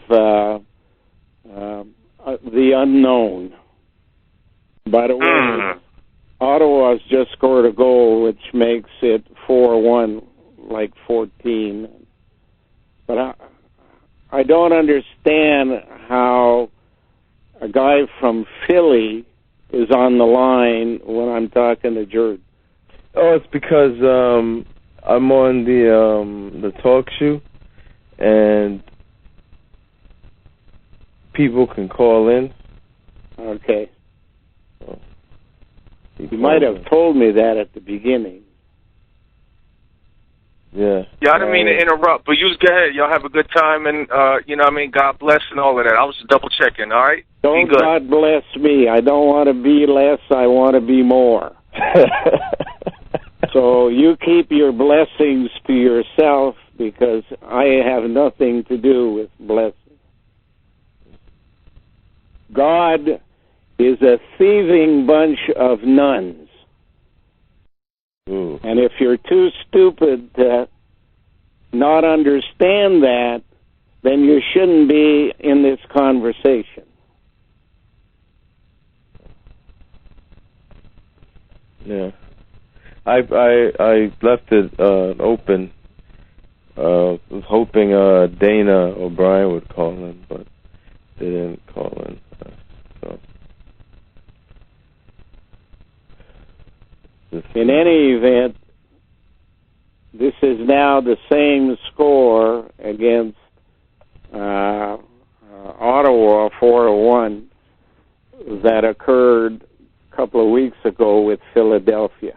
the unknown. By the way, Ottawa's just scored a goal, which makes it 4-1, like 14. But I don't understand how a guy from Philly is on the line when I'm talking to Jordan. Oh, it's because I'm on the talk show, and people can call in. Okay. So, you might have told me that at the beginning. Yeah. Yeah, I didn't mean to interrupt, but you just go ahead. Y'all have a good time, and, God bless and all of that. I was just double checking, all right? Don't God bless me. I don't want to be less. I want to be more. So you keep your blessings to yourself, because I have nothing to do with blessings. God is a thieving bunch of nuns. Ooh. And if you're too stupid to not understand that, then you shouldn't be in this conversation. Yeah. I left it open. Was hoping Dana O'Brien would call in, but they didn't call in. So. In any event, this is now the same score against Ottawa, 4-1, that occurred a couple of weeks ago with Philadelphia.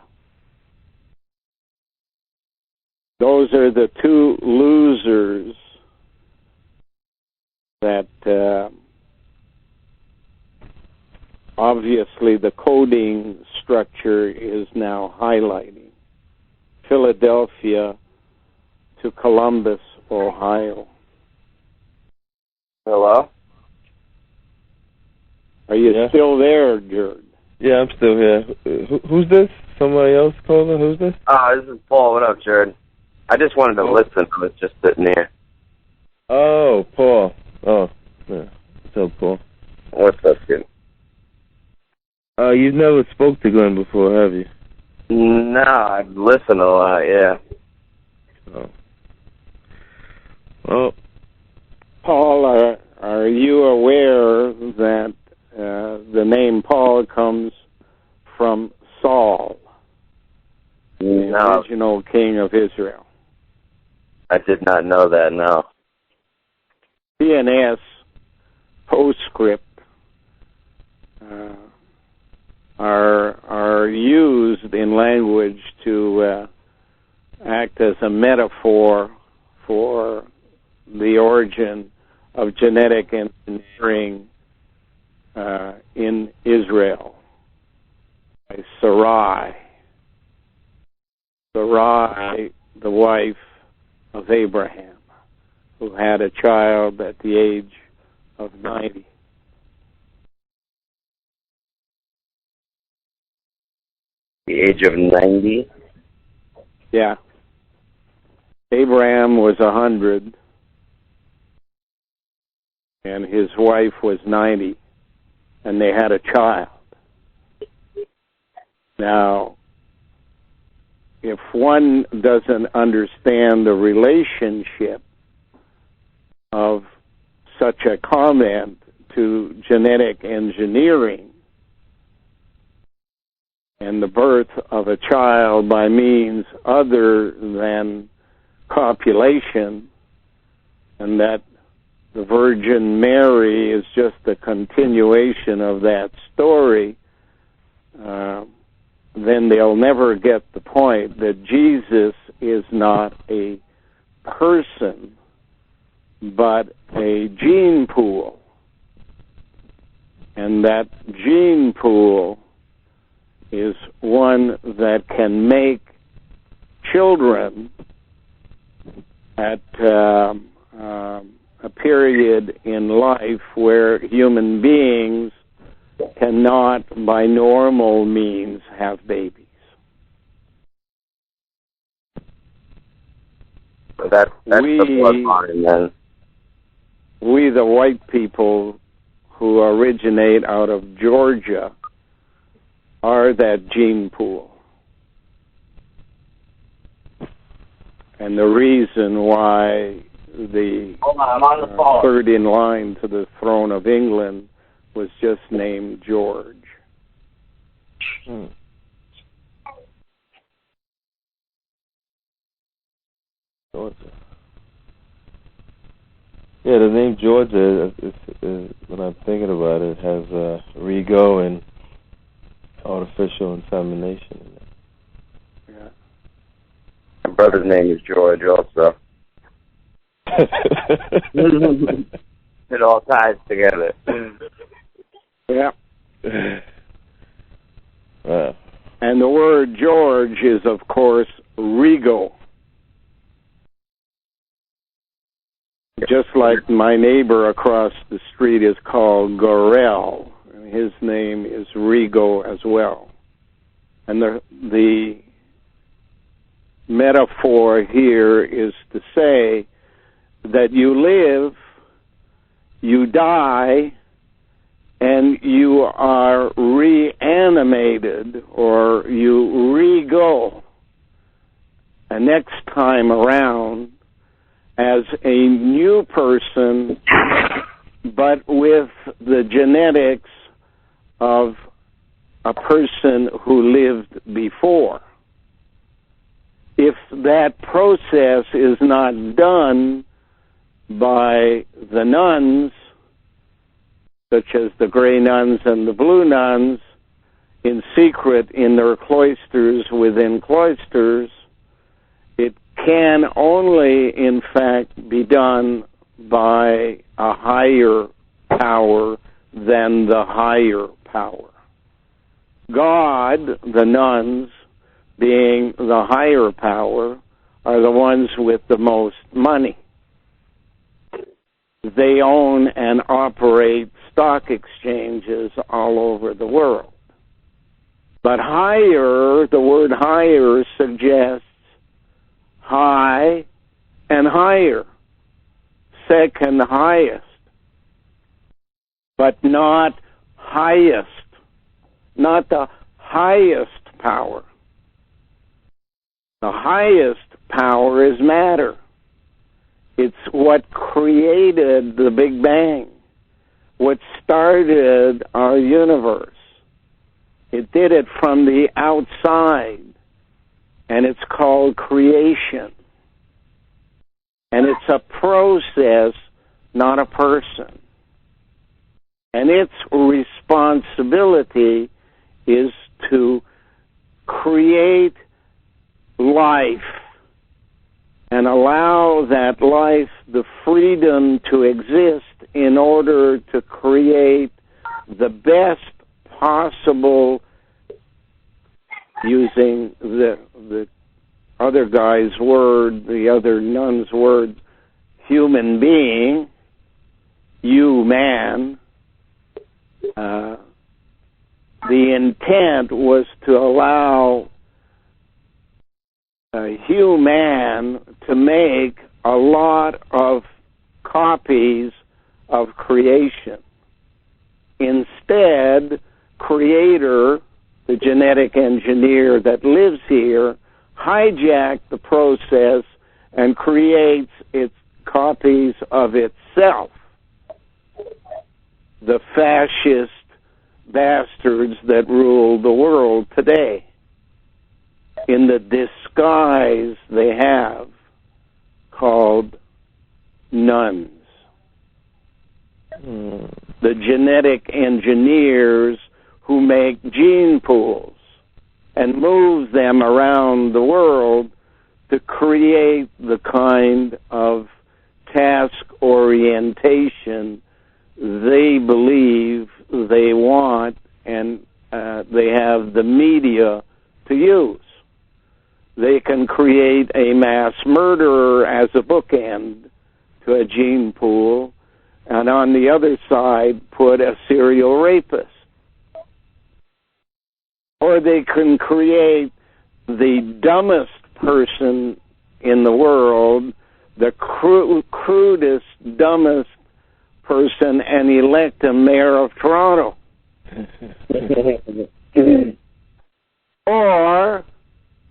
Those are the two losers that obviously the coding structure is now highlighting. Philadelphia to Columbus, Ohio. Hello? Are you still there, Jared? Yeah, I'm still here. Who's this? Somebody else calling? Who's this? This is Paul. What up, Jared? I just wanted to listen. I was just sitting here. Oh, Paul. Oh, yeah. What's up, Paul? What's up, kid? You've never spoke to Glenn before, have you? No, I've listened a lot, yeah. Oh. Well, Paul, are you aware that the name Paul comes from Saul, the original king of Israel? I did not know that, no. PNS postscript are used in language to act as a metaphor for the origin of genetic engineering in Israel. By Sarai, the wife of Abraham, who had a child at the age of 90. The age of 90? Yeah. Abraham was 100, and his wife was 90, and they had a child. Now, if one doesn't understand the relationship of such a comment to genetic engineering and the birth of a child by means other than copulation, and that the Virgin Mary is just a continuation of that story, then they'll never get the point that Jesus is not a person, but a gene pool. And that gene pool is one that can make children at a period in life where human beings cannot, by normal means, have babies. So that's the bloodline, then. We, the white people who originate out of Georgia, are that gene pool. And the reason why the third in line to the throne of England was just named George. Georgia. Yeah, the name Georgia, when I'm thinking about it, has Rigo and artificial insemination in it. Yeah. My brother's name is George also. It all ties together. Yeah. Wow. And the word George is, of course, Rigo. Just like my neighbor across the street is called Gorel, and his name is Rigo as well. And the metaphor here is to say that you live, you die, and you are reanimated, or you re-go a next time around as a new person, but with the genetics of a person who lived before. If that process is not done by the nuns, such as the gray nuns and the blue nuns, in secret in their cloisters within cloisters, it can only, in fact, be done by a higher power than the higher power. God, the nuns, being the higher power, are the ones with the most money. They own and operate stock exchanges all over the world. But higher, the word higher suggests high and higher, second highest, but not highest, not the highest power. The highest power is matter. It's what created the Big Bang, what started our universe. It did it from the outside, and it's called creation. And it's a process, not a person. And its responsibility is to create life and allow that life the freedom to exist in order to create the best possible, using the other guy's word, the other nun's word, human being, you man. The intent was to allow a human to make a lot of copies of creation. Instead, Creator, the genetic engineer that lives here, hijacked the process and creates its copies of itself. The fascist bastards that rule the world today, in the disguise they have called nuns. The genetic engineers who make gene pools and moves them around the world to create the kind of task orientation they believe they want, and they have the media to use. They can create a mass murderer as a bookend to a gene pool, and on the other side put a serial rapist. Or they can create the dumbest person in the world, the crudest, dumbest person, and elect a mayor of Toronto. Or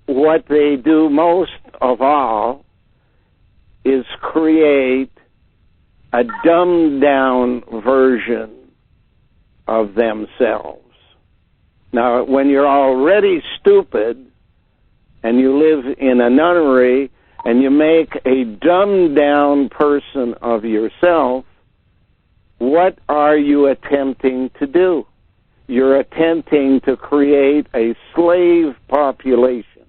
what they do most of all is create a dumbed-down version of themselves. Now, when you're already stupid and you live in a nunnery and you make a dumbed-down person of yourself, what are you attempting to do? You're attempting to create a slave population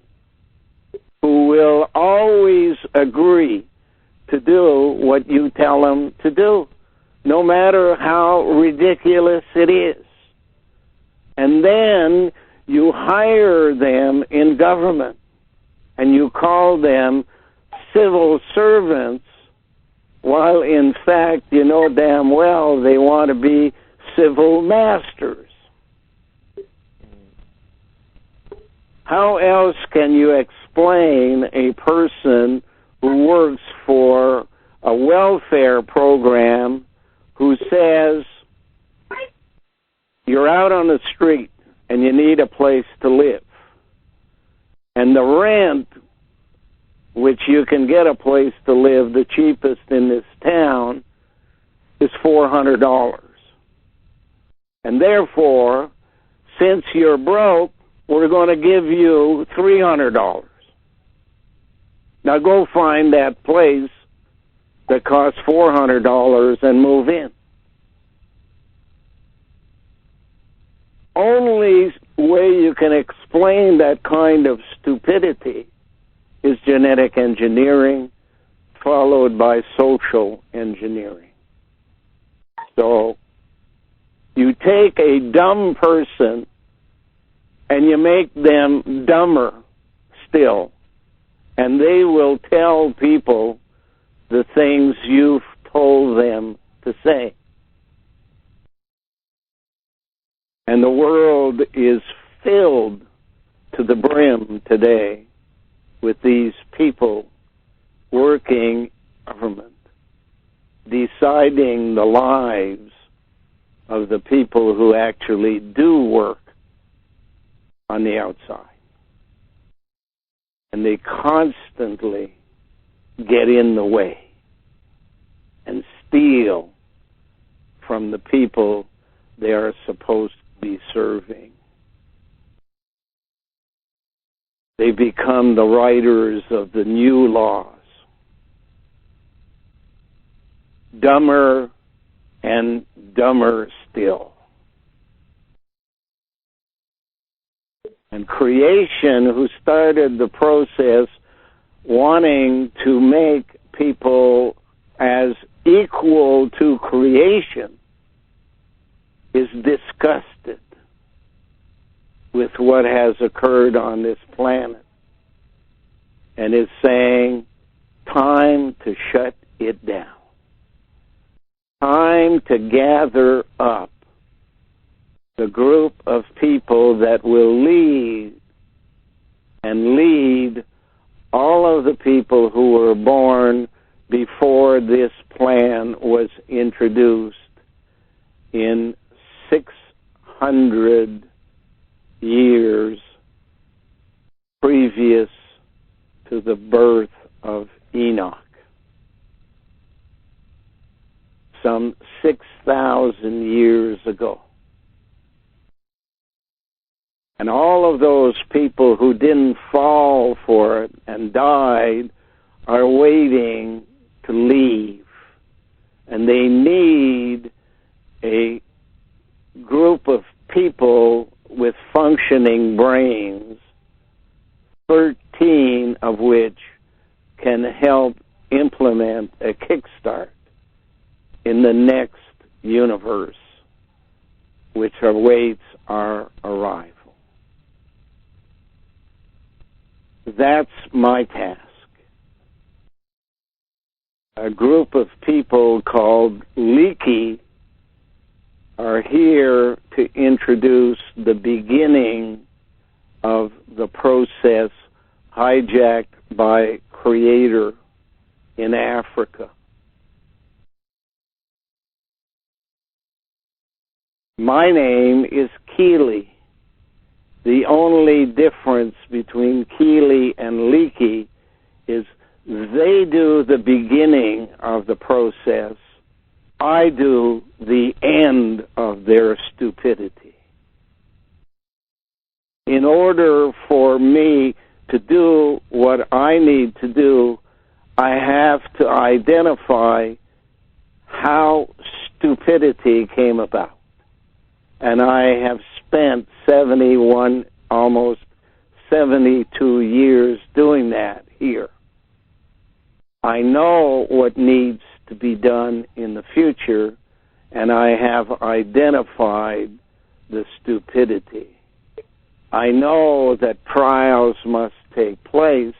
who will always agree to do what you tell them to do, no matter how ridiculous it is. And then you hire them in government, and you call them civil servants, while in fact you know damn well they want to be civil masters. How else can you explain a person who works for a welfare program who says, you're out on the street and you need a place to live, and the rent, which you can get a place to live, the cheapest in this town, is $400. And therefore, since you're broke, we're going to give you $300. Now go find that place that costs $400 and move in. Only way you can explain that kind of stupidity is genetic engineering, followed by social engineering. So you take a dumb person and you make them dumber still, and they will tell people the things you've told them to say. And the world is filled to the brim today with these people working in government, deciding the lives of the people who actually do work on the outside. And they constantly get in the way and steal from the people they are supposed to be serving. They become the writers of the new laws. Dumber and dumber still. And creation, who started the process wanting to make people as equal to creation, is disgusted with what has occurred on this planet and is saying, time to shut it down. Time to gather up the group of people that will lead all of the people who were born before this plan was introduced in 600 years previous to the birth of Enoch. Some 6,000 years ago. And all of those people who didn't fall for it and died are waiting to leave. And they need a group of people with functioning brains 13 of which can help implement a kickstart in the next universe, which awaits our arrival. That's my task. A group of people called Leakey are here to introduce the beginning of the process hijacked by Creator in Africa. My name is Keeley. The only difference between Keeley and Leakey is they do the beginning of the process. I do the end of their stupidity. In order for me to do what I need to do, I have to identify how stupidity came about. And I have spent 71, almost 72 years doing that here. I know what needs to be done in the future, and I have identified the stupidity. I know that trials must take place,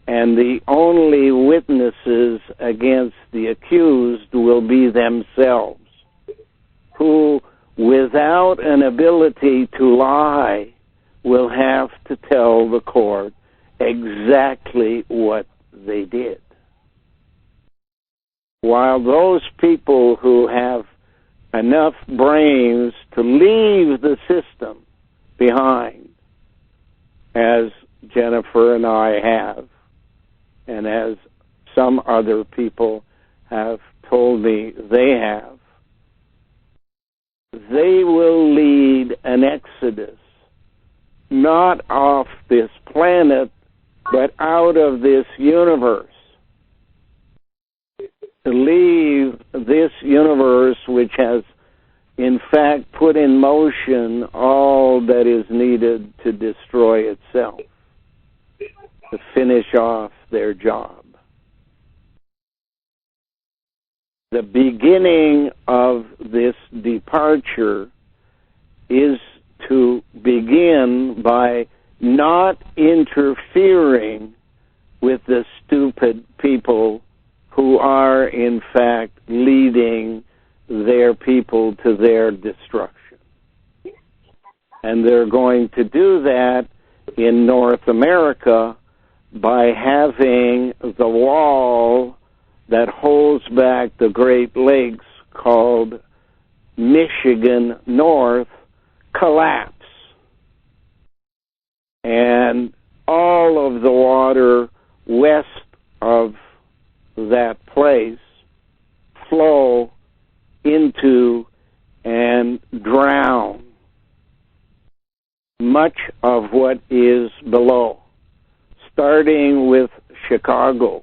and the only witnesses against the accused will be themselves, who, without an ability to lie, will have to tell the court exactly what they did. While those people who have enough brains to leave the system behind, as Jennifer and I have, and as some other people have told me they have, they will lead an exodus, not off this planet, but out of this universe. To leave this universe, which has in fact put in motion all that is needed to destroy itself, to finish off their job. The beginning of this departure is to begin by not interfering with the stupid people who are, in fact, leading their people to their destruction. And they're going to do that in North America by having the wall that holds back the Great Lakes, called Michigan North, collapse. And all of the water west of that place flow into and drown much of what is below, starting with Chicago,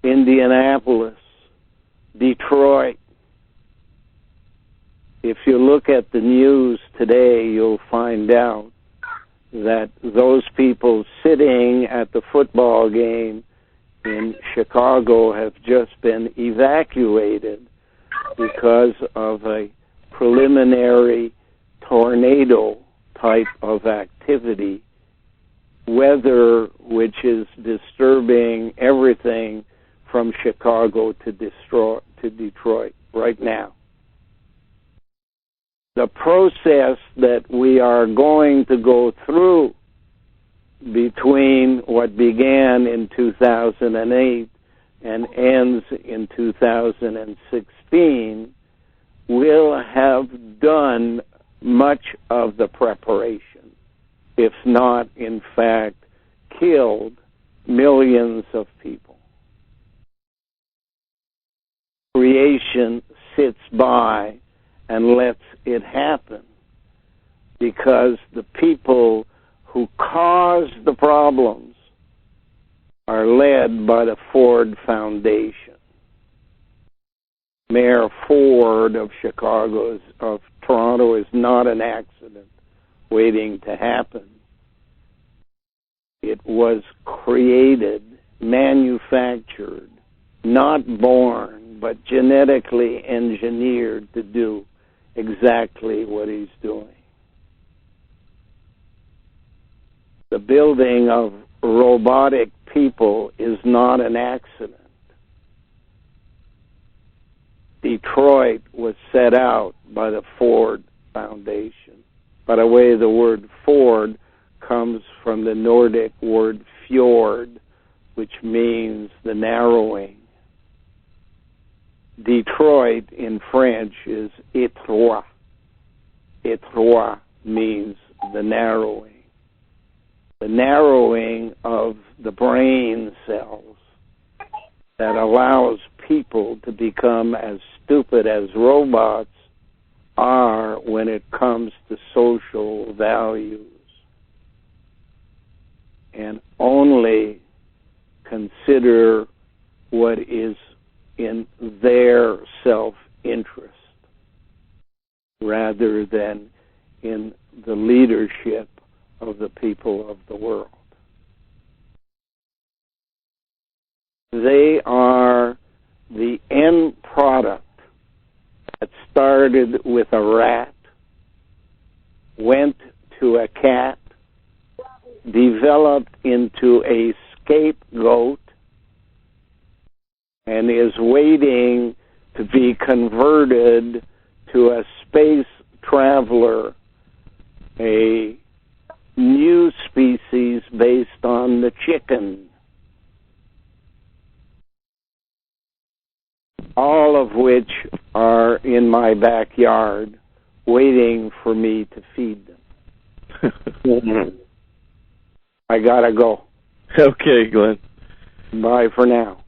Indianapolis, Detroit. If you look at the news today, you'll find out that those people sitting at the football game in Chicago have just been evacuated because of a preliminary tornado type of activity, weather which is disturbing everything from Chicago to Detroit right now. The process that we are going to go through between what began in 2008 and ends in 2016 will have done much of the preparation, if not, in fact, killed millions of people. Creation sits by and lets it happen because the people who cause the problems are led by the Ford Foundation. Mayor Ford of Toronto is not an accident waiting to happen. It was created, manufactured, not born, but genetically engineered to do exactly what he's doing. The building of robotic people is not an accident. Detroit was set out by the Ford Foundation. By the way, the word Ford comes from the Nordic word fjord, which means the narrowing. Detroit in French is étroit. Étroit means the narrowing. The narrowing of the brain cells that allows people to become as stupid as robots are when it comes to social values, and only consider what is in their self-interest rather than in the leadership of the people of the world. They are the end product that started with a rat, went to a cat, developed into a scapegoat, and is waiting to be converted to a space traveler, a new species based on the chicken. All of which are in my backyard waiting for me to feed them. I gotta go. Okay, Glenn. Bye for now.